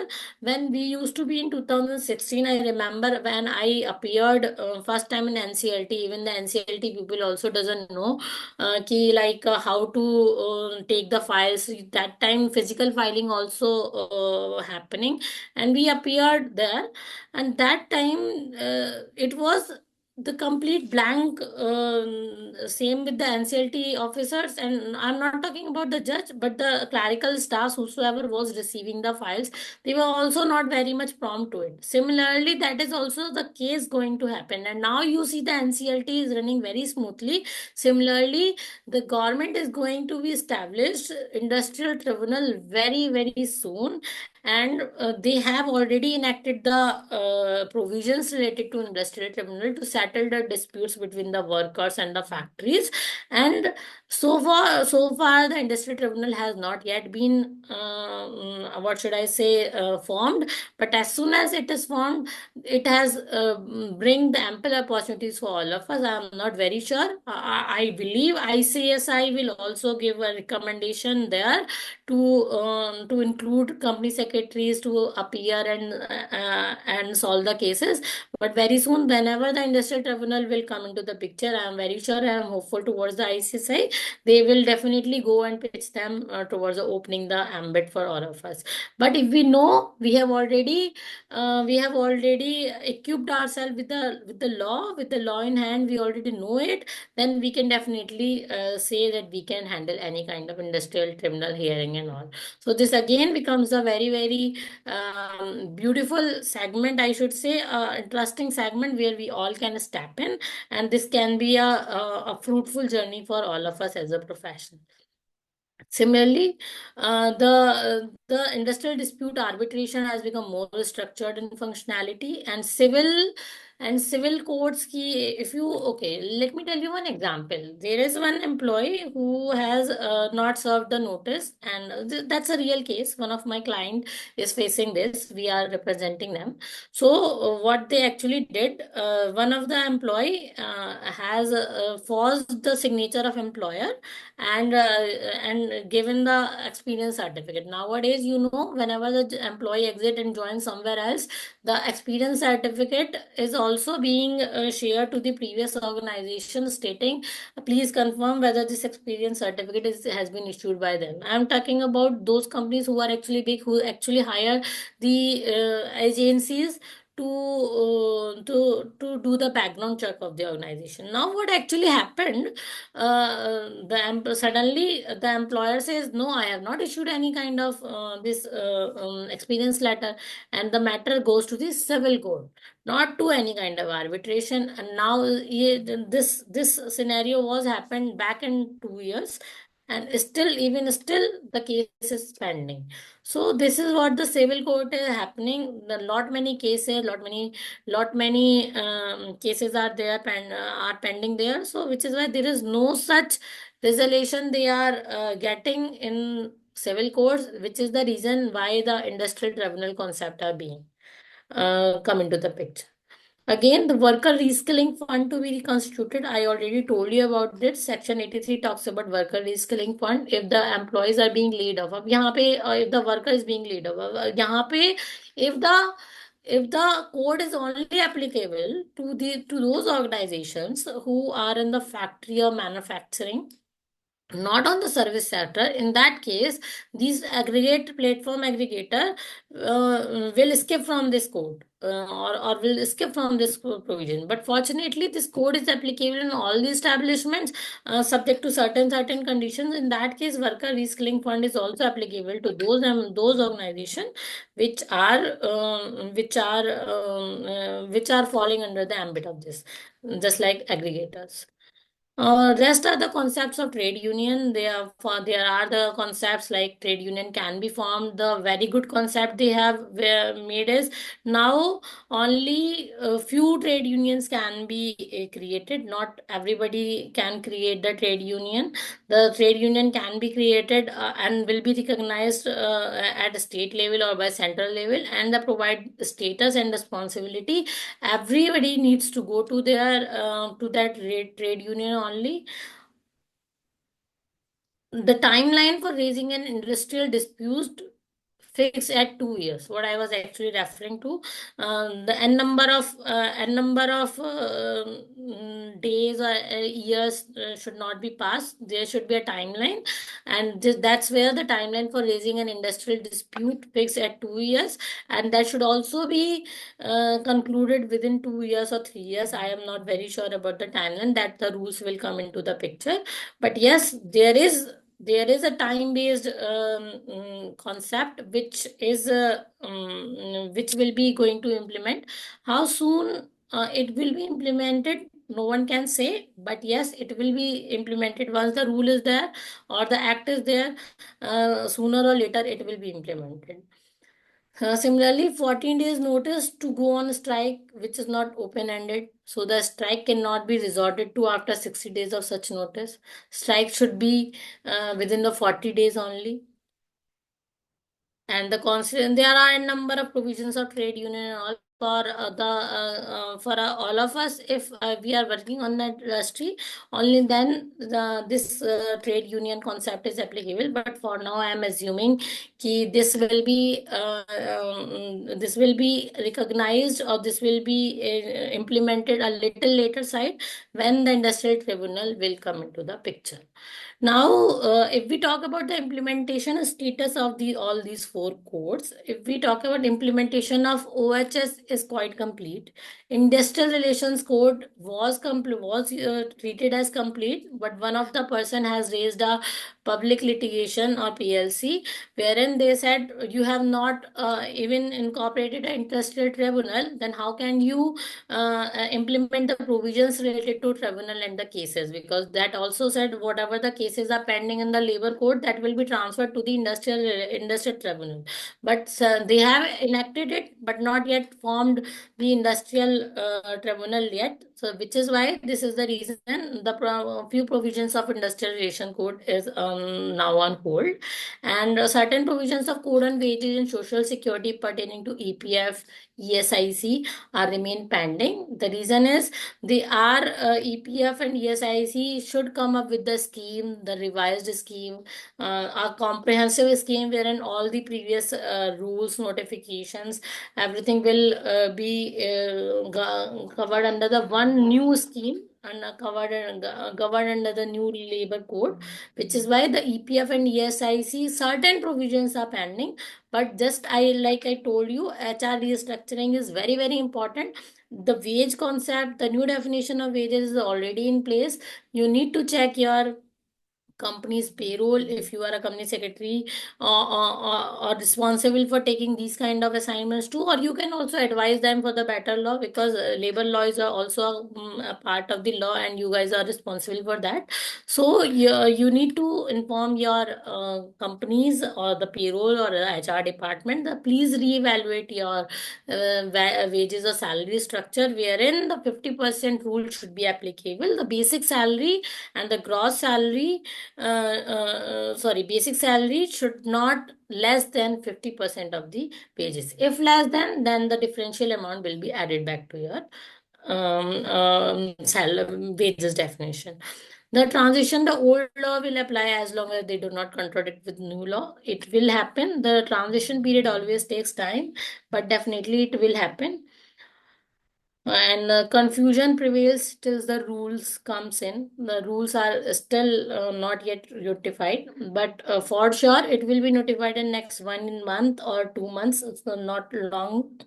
when we used to be in 2016, I remember when I appeared first time in NCLT. Even the NCLT people also doesn't know how to take the files. That time physical filing also happening, and we appeared there. And that time it was the complete blank, same with the NCLT officers, and I'm not talking about the judge, but the clerical staffs, whosoever was receiving the files, they were also not very much prompt to it. Similarly, that is also the case going to happen. And now you see the NCLT is running very smoothly. Similarly, the government is going to be established industrial tribunal very, very soon, and they have already enacted the provisions related to industrial tribunal to settle the disputes between the workers and the factories. And so far the industrial tribunal has not yet been what should I say, formed. But as soon as it is formed, it has bring the ample opportunities for all of us. I am not very sure. I believe ICSI will also give a recommendation there to include company secretaries to appear and solve the cases. But very soon, whenever the industrial tribunal will come into the picture, I am very sure, I am hopeful towards the ICSI. They will definitely go and pitch them towards opening the ambit for all of us. But if we know, we have already equipped ourselves with the law in hand. We already know it. Then we can definitely say that we can handle any kind of industrial tribunal hearing and all. So this again becomes a very, very beautiful segment, I should say, interesting segment where we all can step in, and this can be a fruitful journey for all of us as a profession. Similarly, the industrial dispute arbitration has become more structured in functionality, and civil courts ki, if you okay, let me tell you one example. There is one employee who has not served the notice, and that's a real case. One of my client is facing this. We are representing them. So what they actually did, one of the employee has forged the signature of employer and given the experience certificate. Nowadays, whenever the employee exit and join somewhere else, the experience certificate is also being shared to the previous organization, stating, please confirm whether this experience certificate has been issued by them. I'm talking about those companies who are actually big, who actually hire the agencies to do the background check of the organization. Now, what actually happened? Suddenly the employer says, no, I have not issued any kind of this experience letter, and the matter goes to the civil court, not to any kind of arbitration. And now this scenario was happened back in 2 years, and still the case is pending. So this is what the civil court is happening. The lot many cases, lot many cases are there are pending there. So which is why there is no such resolution they are getting in civil courts, which is the reason why the industrial tribunal concept are being come into the picture. Again, the worker reskilling fund to be reconstituted. I already told you about this. Section 83 talks about worker reskilling fund. If the employees are being laid off, अब यहाँ पे if the worker is being laid off, यहाँ पे if the code is only applicable to those organizations who are in the factory or manufacturing, not on the service sector, in that case these aggregate platform aggregator will skip from this code, or will skip from this provision. But fortunately this code is applicable in all the establishments, subject to certain conditions. In that case, worker reskilling fund is also applicable to those organizations which are falling under the ambit of this, just like aggregators. Rest are the concepts of trade union. There are the concepts like trade union can be formed. The very good concept they have made is now only a few trade unions can be created. Not everybody can create the trade union. The trade union can be created and will be recognized at a state level or by central level, and they provide status and responsibility. Everybody needs to go to their to that trade union only. The timeline for raising an industrial fixed at 2 years. What I was actually referring to, the n number of days or years should not be passed. There should be a timeline, and that's where the timeline for raising an industrial dispute fixed at 2 years, and that should also be concluded within 2 years or 3 years. I am not very sure about the timeline that the rules will come into the picture, but yes, there is a time-based concept which will be going to implement. How soon it will be implemented, no one can say, but yes, it will be implemented once the rule is there or the act is there. Sooner or later, it will be implemented. Similarly, 14 days notice to go on strike, which is not open-ended. So the strike cannot be resorted to after 60 days of such notice. Strike should be within the 40 days only. And there are a number of provisions of trade union and all for all of us. If we are working on that industry, only then this trade union concept is applicable. But for now, I am assuming that this will be recognized, or this will be implemented a little later side when the industrial tribunal will come into the picture. Now, if we talk about the implementation status of all these four codes, if we talk about implementation of OHS is quite complete. Industrial Relations Code was treated as complete, but one of the person has raised a public litigation or PLC, wherein they said you have not even incorporated an industrial tribunal. Then how can you implement the provisions related to tribunal and the cases? Because that also said whatever the cases are pending in the labor code, that will be transferred to the industrial tribunal. But they have enacted it, but not yet formed the industrial tribunal yet. So which is why this is the reason the few provisions of industrial relation code is now on hold, and certain provisions of code on wages and social security pertaining to EPF, ESIC are remain pending. The reason is they are EPF and ESIC should come up with the scheme, the revised scheme, a comprehensive scheme wherein all the previous rules, notifications, everything will be covered under the one new scheme and governed under the new labor code, which is why the EPF and ESIC certain provisions are pending. But just like I told you, HR restructuring is very, very important. The wage concept, the new definition of wages is already in place. You need to check your company's payroll if you are a company secretary or responsible for taking these kind of assignments too, or you can also advise them for the better law, because labor laws are also a part of the law and you guys are responsible for that. So you need to inform your companies or the payroll or HR department that please reevaluate your wages or salary structure, wherein the 50% rule should be applicable. The basic salary and the gross salary basic salary should not less than 50% of the wages. If less than, then the differential amount will be added back to your wages definition. The transition, the old law will apply as long as they do not contradict with new law. It will happen. The transition period always takes time, but definitely it will happen. And confusion prevails till the rules comes in. The rules are still not yet notified, but for sure it will be notified in next 1 month or 2 months. It's not long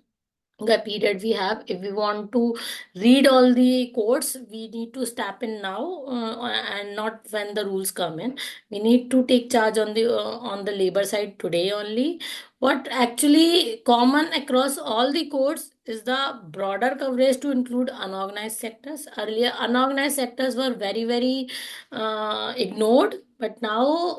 the period we have. If we want to read all the codes, we need to step in now and not when the rules come in. We need to take charge on the labor side today only. What actually common across all the codes is the broader coverage to include unorganized sectors. Earlier, unorganized sectors were very, very ignored, but now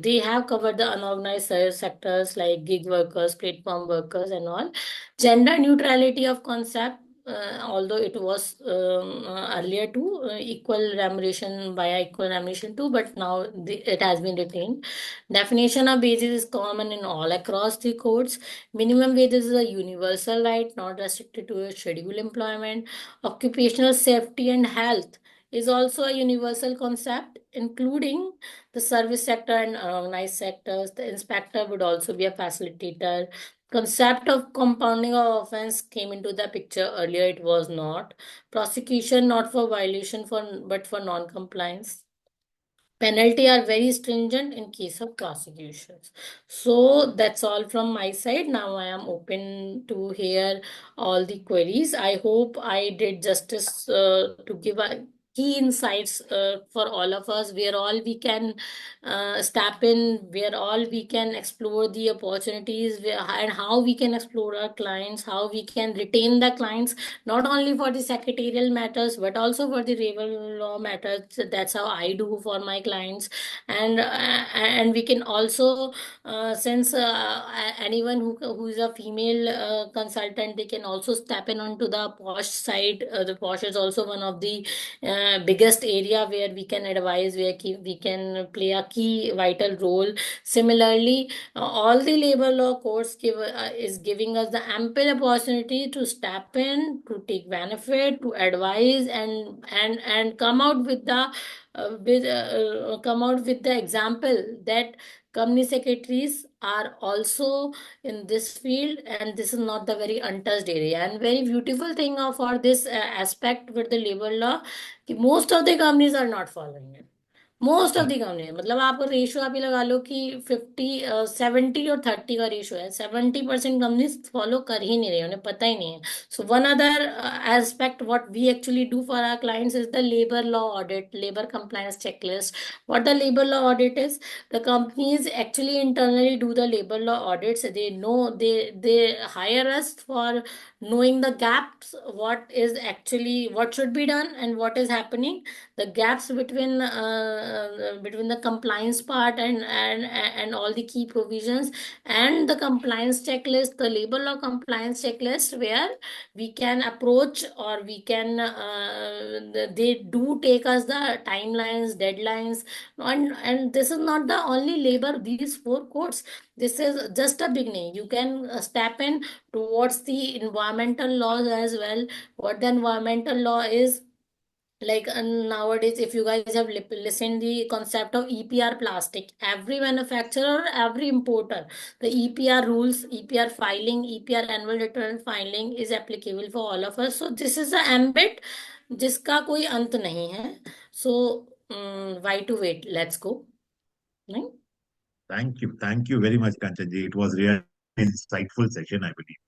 they have covered the unorganized sectors like gig workers, platform workers, and all. Gender neutrality of concept, although it was earlier too, equal remuneration via equal remuneration too, but now it has been retained. Definition of wages is common in all across the codes. Minimum wages is a universal right, not restricted to a scheduled employment. Occupational safety and health is also a universal concept, including the service sector and unorganized sectors. The inspector would also be a facilitator. Concept of compounding of offense came into the picture earlier. It was not. Prosecution not for violation but for non-compliance. Penalty are very stringent in case of prosecutions. So that's all from my side. Now I am open to hear all the queries. I hope I did justice to give a key insights for all of us, where all we can step in, where all we can explore the opportunities, and how we can explore our clients, how we can retain the clients, not only for the secretarial matters but also for the labor law matters. That's how I do for my clients. And we can also since anyone who is a female consultant, they can also step in onto the posh side. The posh is also one of the biggest area where we can advise, where we can play a key vital role. Similarly, all the labor law courts is giving us the ample opportunity to step in, to take benefit, to advise, and come out with the come out with the example that company secretaries are also in this field, and this is not the very untouched area. And very beautiful thing for this aspect with the labor law, most of the companies are not following it. Most of the company, मतलब आपको ratio आप ये लगा लो कि 70 और 30 का ratio है। 70% company follow कर ही नहीं रही, उन्हें पता ही नहीं है। So one other aspect what we actually do for our clients is the labour law audit, labor compliance checklist. What the labor law audit is, the companies actually internally do the labor law audits. They know, they hire us for knowing the gaps, what should be done and what is happening, the gaps between the compliance part and all the key provisions, and the compliance checklist, the labor law compliance checklist, where we can approach, or we can they do take us the timelines, deadlines. And this is not the only labor, these four codes, this is just a beginning. You can step in towards the environmental laws as well. What the environmental law is, like nowadays, if you guys have listened the concept of EPR plastic, every manufacturer, every importer, the EPR rules, EPR filing, EPR annual return filing is applicable for all of us. So this is the ambit जिसका कोई अंत नहीं है. So why to wait, let's go. नहीं? Thank you very much, Kanchanji. It was really an insightful session, I believe.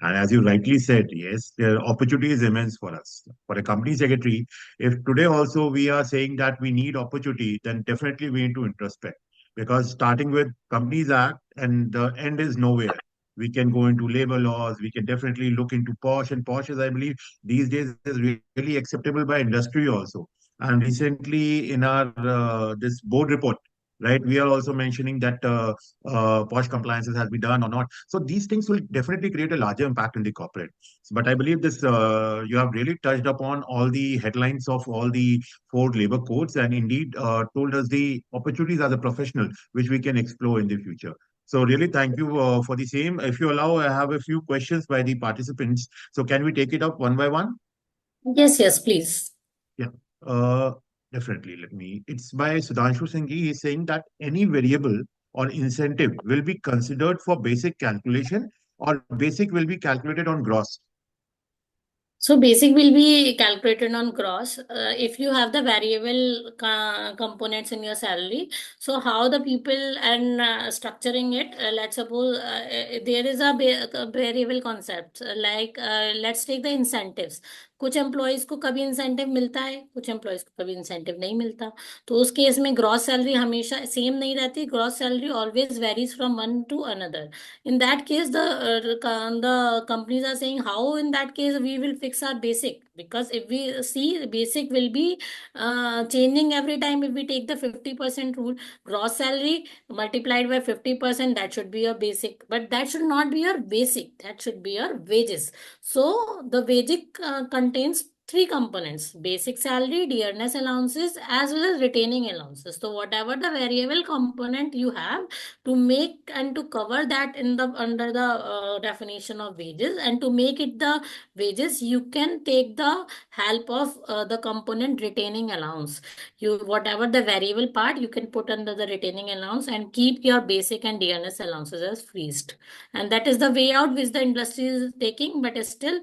And as you rightly said, yes, the opportunity is immense for us. For a company secretary, if today also we are saying that we need opportunity, then definitely we need to introspect. Because starting with Companies Act and the end is nowhere. We can go into labor laws, we can definitely look into POSH, and POSH is, I believe, these days is really acceptable by industry also. And recently in our this board report, right, we are also mentioning that POSH compliances has been done or not. So these things will definitely create a larger impact in the corporate. But I believe this you have really touched upon all the headlines of all the four labor codes, and indeed told us the opportunities as a professional which we can explore in the future. So really, thank you for the same. If you allow, I have a few questions by the participants. So can we take it up one by one? Yes, please. Yeah, uh, definitely. Let me. It's by Sudhanshu Singh. He is saying that any variable or incentive will be considered for basic calculation, or basic will be calculated on gross. So basic will be calculated on gross. If you have the variable components in your salary, so how the people and structuring it, let's suppose there is a variable concept, like let's take the incentives. कुछ employees को कभी incentive मिलता है, कुछ employees को कभी incentive नहीं मिलता. तो उस केस में ग्रॉस सैलरी हमेशा सेम नहीं रहती. Gross salary always varies from one two another. In that case, the companies are saying, how in that case we will fix our basic, because if we see basic will be changing every time. If we take the 50% rule, gross salary multiplied by 50%, that should be your basic, but that should not be your basic, that should be your wages. So the basic contains three components: basic salary, dearness allowances, as well as retaining allowances. So whatever the variable component you have, to make and to cover that in the under the definition of wages, and to make it the wages, you can take the help of the component retaining allowance. You whatever the variable part, you can put under the retaining allowance and keep your basic and dearness allowances as freezed. And that is the way out which the industry is taking. But still,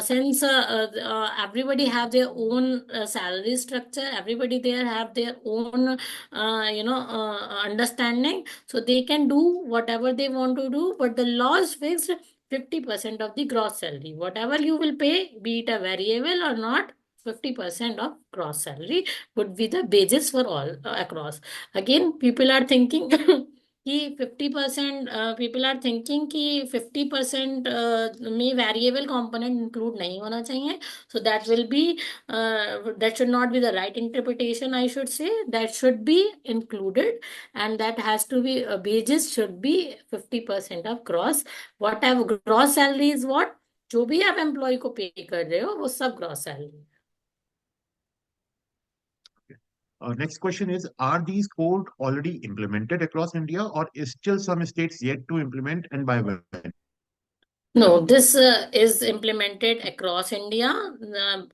since everybody have their own salary structure, everybody there have their own understanding, so they can do whatever they want to do, but the law is fixed: 50% of the gross salary, whatever you will pay, be it a variable or not, 50% of gross salary would be the wages for all across. Again, people are thinking कि 50% people are thinking कि 50% में variable component include नहीं होना चाहिए. So that will be that should not be the right interpretation. I should say that should be included, and that has to be wages should be 50% of gross. Whatever gross salary is what, जो भी आप employee को pay कर रहे हो वो सब gross salary. Next question is, are these code already implemented across India, or is still some states yet to implement, and by when? No, this is implemented across India.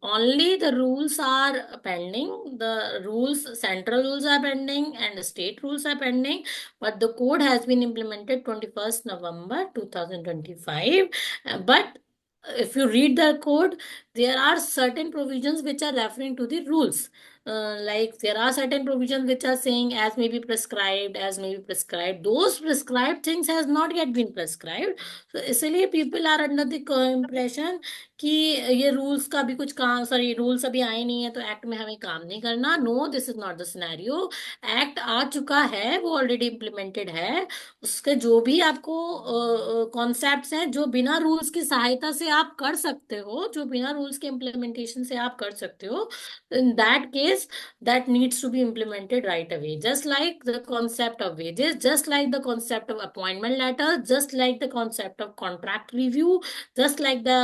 Only the rules are pending. The rules, central rules are pending and state rules are pending. But the code has been implemented 21st November 2025. But if you read the code, there are certain provisions which are referring to the rules. Like there are certain provisions which are saying as may be prescribed, as may be prescribed. Those prescribed things has not yet been prescribed. तो इसलिए people are under the impression कि ये rules का भी कुछ काम, sorry rules अभी आए नहीं है तो एक्ट में हमें काम नहीं करना. No, this is not the scenario. Act आ चुका है, वो ऑलरेडी इम्प्लीमेंटेड है. उसके जो भी आपको कॉन्सेप्ट्स हैं जो बिना रूल्स की सहायता से आप कर सकते हो, जो बिना रूल्स के इम्प्लीमेंटेशन से आप कर सकते हो, इन that case that needs to be implemented right away. Just like the concept of wages, just like the concept of appointment letters, just like the concept of contract review, just like the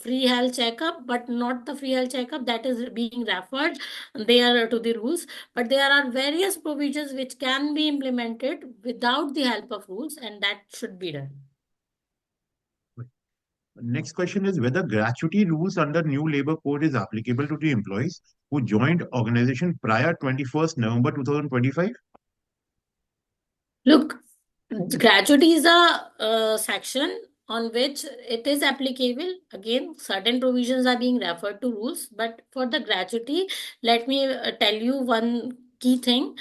free health checkup, but not the free health checkup that is being referred there to the rules. But there are various provisions which can be implemented without the help of rules, and that should be done. Next question is whether gratuity rules under new labor code is applicable to the employees who joined organization prior 21st November 2025. Look, gratuity is a section on which it is applicable. Again, certain provisions are being referred to rules, but for the gratuity, let me tell you one key thing.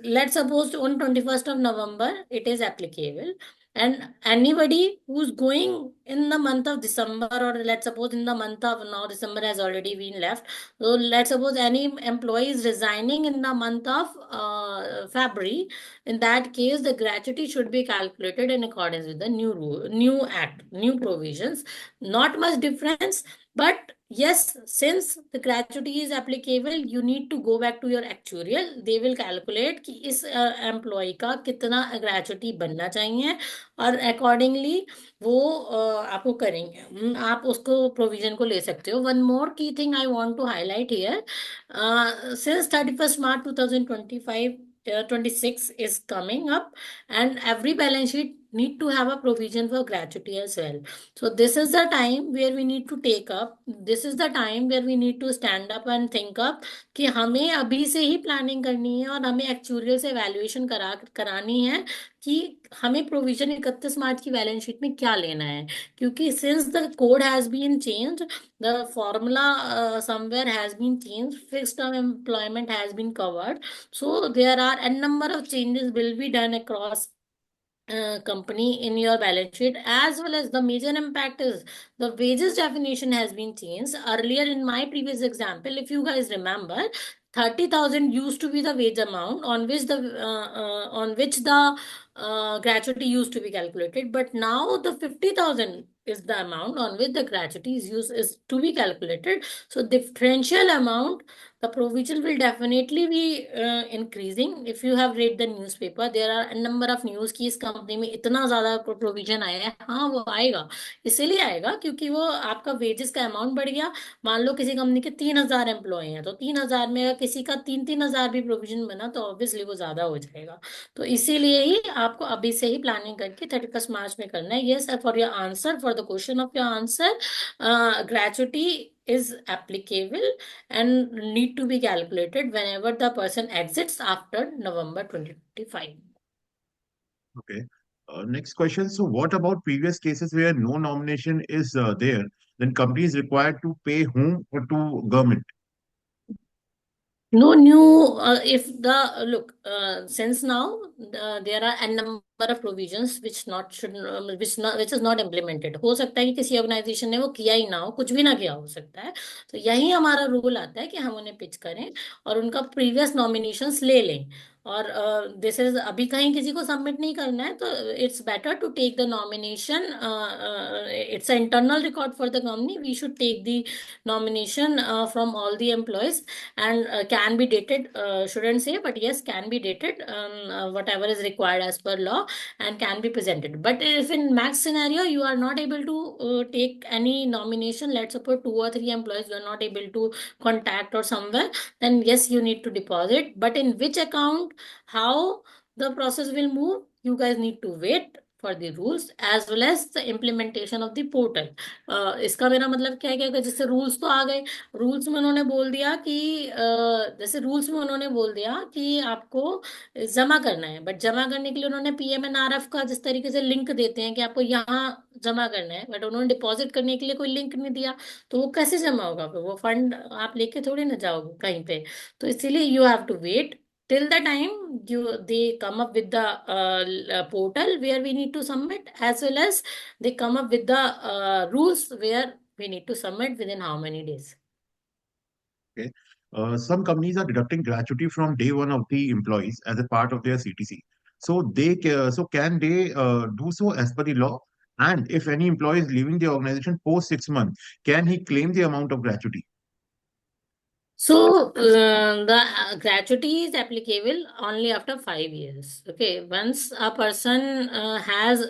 Let's suppose on 21st of November, it is applicable. And anybody who's going in the month of December, or let's suppose in the month of now, December has already been left. So let's suppose any employee is resigning in the month of February. In that case, the gratuity should be calculated in accordance with the new rule, new act, new provisions. Not much difference, but yes, since the gratuity is applicable, you need to go back to your actuarial. They will calculate कि इस employee का कितना gratuity बनना चाहिए, और accordingly वो आपको करेंगे. आप उसको provision को ले सकते हो. One more key thing I want to highlight here. Since 31st March 2025, 26 is coming up, and every balance sheet need to have a provision for gratuity as well. So this is the time where we need to take up, this is the time where we need to stand up and think up कि हमें अभी से ही planning करनी है और हमें actual से valuation करानी है कि हमें प्रोविजन 31 मार्च की बैलेंस शीट में क्या लेना है. क्योंकि since the code has been change, the formula somewhere has been change, fixed term employment has been covered. So there are a number of changes will be done across company in your balance sheet, as well as the major impact is the wages definition has been changed. Earlier in my previous example, if you guys remember, 30,000 used to be the wage amount on which the gratuity used to be calculated, but now the 50,000 is the amount on which the gratuity is to be calculated. So differential amount, the provision will definitely be increasing. If you have read the newspaper, there are a number of news कि इस company में इतना ज्यादा provision आया है। हाँ, वो आएगा, इसीलिए आएगा क्योंकि वो आपका वेजेस का अमाउंट बढ़ गया। मान लो किसी कंपनी के 3,000 एम्प्लॉय हैं, तो 3,000 में अगर किसी का 3,000 भी प्रोविजन बना तो ऑब्वियसली वो ज्यादा हो जाएगा। तो इसीलिए ही आपको अभी से ही प्लानिंग करके 31 मार्च में करना है। Yes, for your answer, for the question of your answer, gratuity is applicable and need to be calculated whenever the person exits after November 2025. Okay. Next question. So, what about previous cases where no nomination is there? Then company is required to pay whom or to government? No new, if the look, since now there are a number of provisions which not should, which is not implemented. हो सकता है कि किसी organisation ने वो किया ही ना हो, कुछ भी ना किया हो सकता है। तो यही हमारा रूल आता है कि हम उन्हें पिच करें और उनका प्रीवियस नॉमिनेशंस ले लें। और दिस इज अभी कहीं किसी को सबमिट नहीं करना है, तो it's better to take the nomination. It's a internal record for the company. We should take the nomination from all the employees, and can be dated, shouldn't say, but yes, can be dated, whatever is required as per law, and can be presented. But if in max scenario you are not able to take any nomination, let's suppose 2 or 3 employees you are not able to contact or somewhere, then yes, you need to deposit. But in which account, how the process will move, you guys need to wait for the rules as well as the implementation of the portal. इसका मेरा मतलब क्या है कि अगर जैसे rules तो आ गए, रूल्स में उन्होंने बोल दिया कि जैसे रूल्स में उन्होंने बोल दिया कि आपको जमा करना है, बट जमा करने के लिए उन्होंने पीएमएनआरएफ का जिस तरीके से लिंक देते हैं कि आपको यहाँ जमा करना है, बट उन्होंने डिपॉजिट करने के लिए कोई लिंक नहीं दिया, तो वो कैसे जमा होगा? फिर वो फंड आप लेके थोड़ी ना जाओगे कहीं पे। तो इसीलिए you have to wait till the time they come up with the portal where we need to submit, as well as they come up with the rules where we need to submit within how many days. Okay. Some companies are deducting gratuity from day one of the employees as a part of their CTC. So can they do so as per the law? And if any employee is leaving the organization post 6 months, can he claim the amount of gratuity? So the gratuity is applicable only after 5 years. Okay, once a person has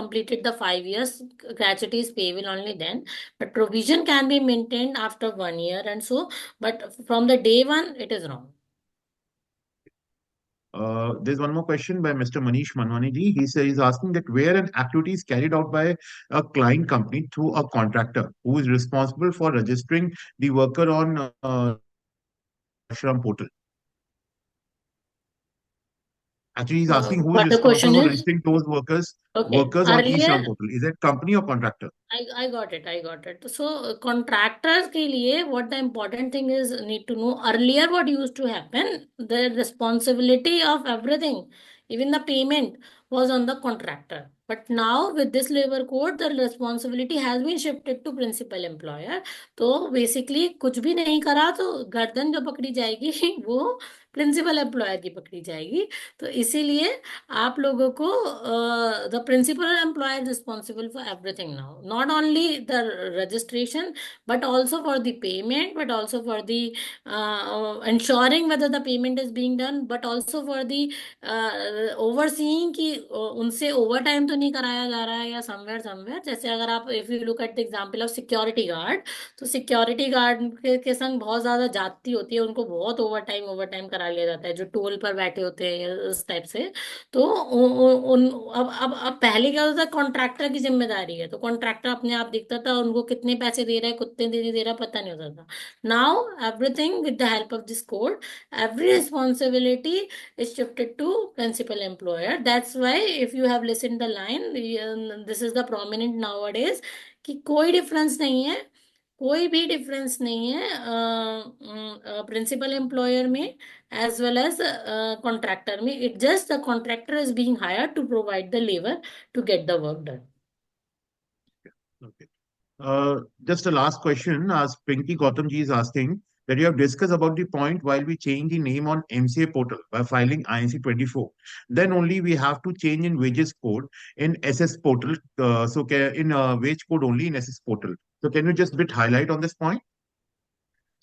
completed the 5 years, gratuity is payable only then. But provision can be maintained after 1 year and so. But from the day one, it is wrong. There's one more question by Mr. Manish Manwani ji. He says he's asking that where an activity is carried out by a client company through a contractor who is responsible for registering the worker on Shram portal. Actually, he's asking who is But the question responsible for is, registering those workers okay, on earlier e-Shram portal. Is it company or contractor? I got it. I got it. So contractors के लिए what the important thing is need to know. Earlier what used to happen, the responsibility of everything, even the payment was on the contractor. But now with this labor code, the responsibility has been shifted to principal employer. तो basically कुछ भी नहीं करा तो गर्दन जो पकड़ी जाएगी वो प्रिंसिपल एम्प्लॉयर की पकड़ी जाएगी। तो इसीलिए आप लोगों को the principal employer responsible for everything now, not only the registration but also for the payment, but also for the ensuring whether the payment is being done, but also for the overseeing कि उनसे over time तो नहीं कराया जा रहा है या somewhere somewhere. जैसे अगर आप if you look at the example of security guard, तो सिक्योरिटी गार्ड के संग बहुत ज्यादा जाती होती है, उनको बहुत ओवर टाइम करा लिया जाता है जो टोल पर बैठे होते हैं इस टाइप से। तो उन अब पहले क्या होता था, कॉन्ट्रैक्टर की जिम्मेदारी है, तो कॉन्ट्रैक्टर अपने आप देखता था उनको कितने पैसे दे रहा है, कितने दे रहा है, पता नहीं होता था। Now everything with the help of this code, every responsibility is shifted to principal employer. That's why if you have listened the line, this is the prominent nowadays कि कोई डिफरेंस नहीं है, कोई भी डिफरेंस नहीं है प्रिंसिपल एम्प्लॉयर में as well as contractor में. It just the contractor is being hired to provide the labor to get the work done. Okay. Just a last question, as Pinky Gautam ji is asking that you have discussed about the point while we change the name on MCA portal by filing INC 24, then only we have to change in wages code in SS portal. In wage code only in SS portal. So can you just bit highlight on this point?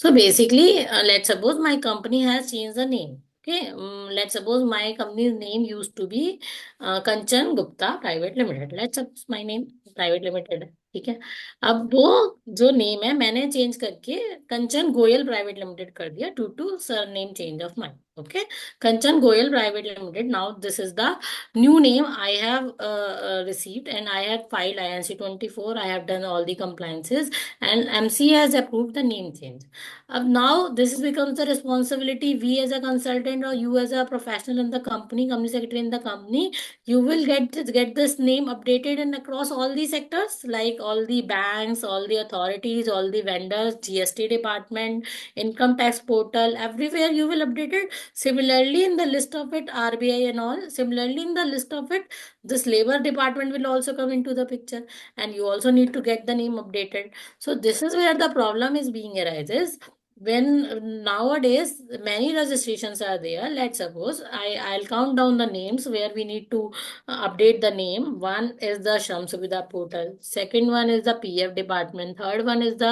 So basically, let's suppose my company has changed the name. Okay, let's suppose my company's name used to be Kanchan Gupta Private Limited. Let's suppose my name Private Limited है, ठीक है। अब वो जो name है मैंने change करके कंचन Goyal private limited कर दिया due to sir name change of mind. Okay, Kanchan Goyal private limited, now this is the new name I have received, and I had filed INC 24. I have done all the compliances, and MC has approved the name change. Now this becomes the responsibility. We as a consultant or you as a professional in the company, company secretary in the company, you will get this name updated and across all the sectors, like all the banks, all the authorities, all the vendors, GST department, income tax portal, everywhere you will update it. Similarly, in the list of it, RBI and all. Similarly, in the list of it, this labor department will also come into the picture, and you also need to get the name updated. So this is where the problem is being arises. When nowadays many registrations are there, let's suppose I'll count down the names where we need to update the name. One is the Shram Suvidha portal. Second one is the PF department. Third one is the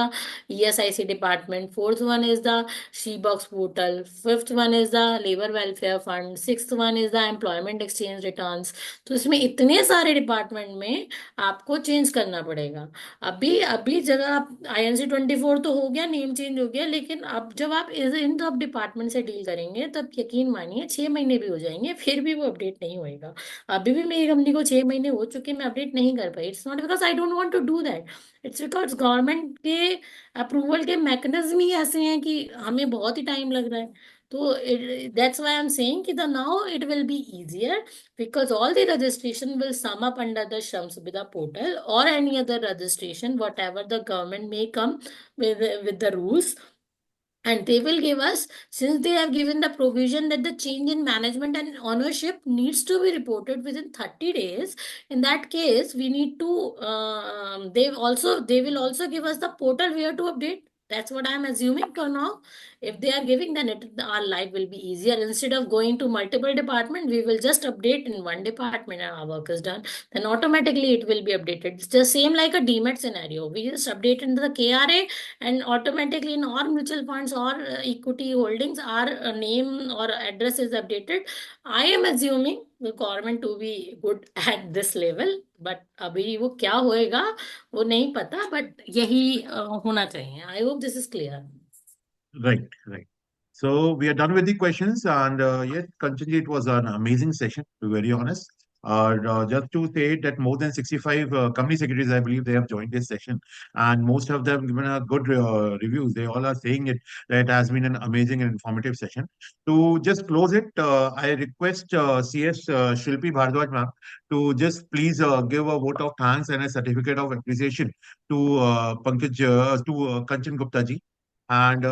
ESIC department. Fourth one is the Shebox portal. Fifth one is the labor welfare fund. Sixth one is the employment exchange returns. तो इसमें इतने सारे department में आपको change करना पड़ेगा। अभी अभी जगह आप INC 24 तो हो गया, नेम चेंज हो गया, लेकिन अब जब आप इन सब डिपार्टमेंट से डील करेंगे तब यकीन मानिए 6 महीने भी हो जाएंगे फिर भी वो अपडेट नहीं होएगा। अभी भी मेरी कंपनी को 6 महीने हो चुके, मैं अपडेट नहीं कर पाई। It's not because I don't want to do that, it's because government के अप्रूवल के मैकेनिज्म ही ऐसे हैं कि हमें बहुत ही टाइम लग रहा है। तो that's why I'm saying that now it will be easier, because all the registration will sum up under the Shram Suvidha portal or any other registration, whatever the government may come with the rules. And they will give us, since they have given the provision that the change in management and ownership needs to be reported within 30 days. In that case, we need to, they will also give us the portal where to update. That's what I'm assuming for now. If they are giving, then our life will be easier. Instead of going to multiple department, we will just update in one department and our work is done. Then automatically it will be updated. It's the same like a DMAT scenario. We just update into the KRA, and automatically in all mutual funds or equity holdings, our name or address is updated. I am assuming the government to be good at this level, but अभी वो क्या होएगा वो नहीं पता, but यही होना चाहिए। I hope this is clear. Right, right. So we are done with the questions, and yes, Kanchanji, it was an amazing session, to be very honest. Just to say that more than 65 company secretaries, I believe, they have joined this session, and most of them given a good reviews. They all are saying that it has been an amazing and informative session. To just close it, I request CS Shilpi Bhardwaj ma'am to just please give a vote of thanks and a certificate of appreciation to Kanchan Gupta ji. And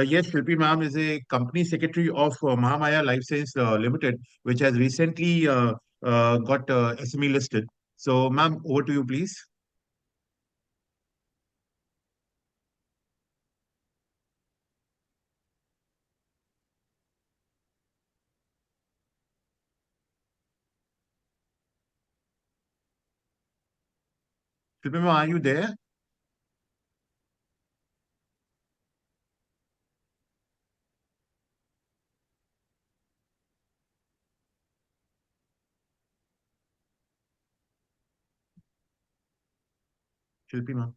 yes, Shilpi ma'am is a company secretary of Mahamaya Life Science Limited, which has recently got SME listed. So, ma'am, over to you, please. Shilpi ma'am, are you there? Shilpi ma'am.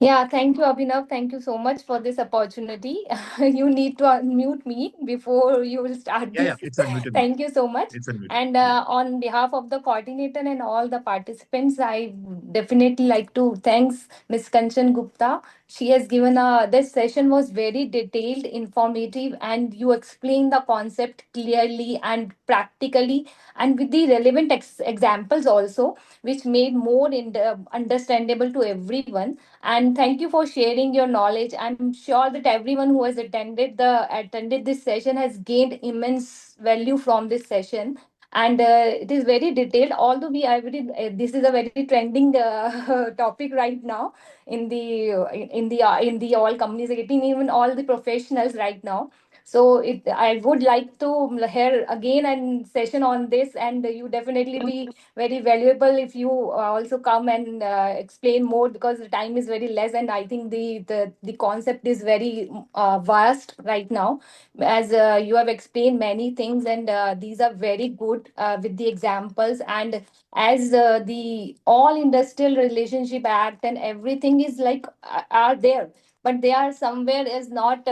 Yeah, thank you, Abhinav. Thank you so much for this opportunity. You need to unmute me before you will start Yeah, yeah, this. it's unmuted, ma'am. Thank you so much. It's unmuted. And Yeah. on behalf of the coordinator and all the participants, I definitely like to thanks Ms. Kanchan Gupta. She has given this session was very detailed, informative, and you explained the concept clearly and practically, and with the relevant examples also, which made more understandable to everyone. And thank you for sharing your knowledge. I'm sure that everyone who has attended this session has gained immense value from this session. and it is very detailed. Although this is a very trending topic right now in the all companies, getting even all the professionals right now. So I would like to hear again a session on this, and you definitely be very valuable if you also come and explain more, because the time is very less, and I think the concept is very vast right now, as you have explained many things, and these are very good with the examples. And as the all industrial relationship act and everything is like are there, but they are somewhere is not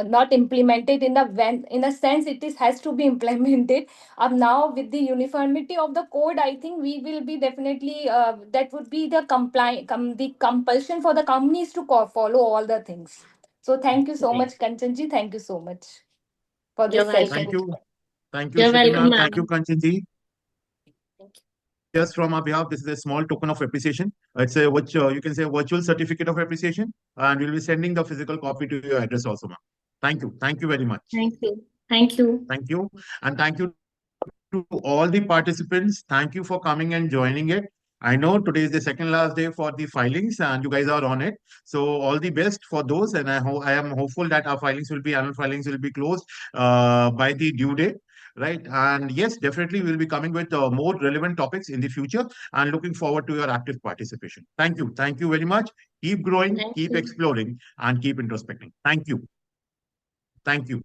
not implemented in a sense it is has to be implemented. Now with the uniformity of the code, I think we will be definitely that would be the the compulsion for the companies to follow all the things. So thank you so Right. much, Kanchanji. Thank you so much for You're this welcome. session. Thank you. Thank you, You're Shruti welcome, ma'am. Thank you, ma'am. Kanchanji. Thank you. Just from our behalf, this is a small token of appreciation. It's a which you can say a virtual certificate of appreciation, and we'll be sending the physical copy to your address also, ma'am. Thank you. Thank you very much. Thank you. Thank you. Thank you. And thank you to all the participants. Thank you for coming and joining it. I know today is the second last day for the filings, and you guys are on it. So all the best for those, and I am hopeful that our annual filings will be closed by the due date. Right. And yes, definitely we'll be coming with more relevant topics in the future, and looking forward to your active participation. Thank you. Thank you very much. Keep growing, Thank keep you. exploring, and keep introspecting. Thank you. Thank you.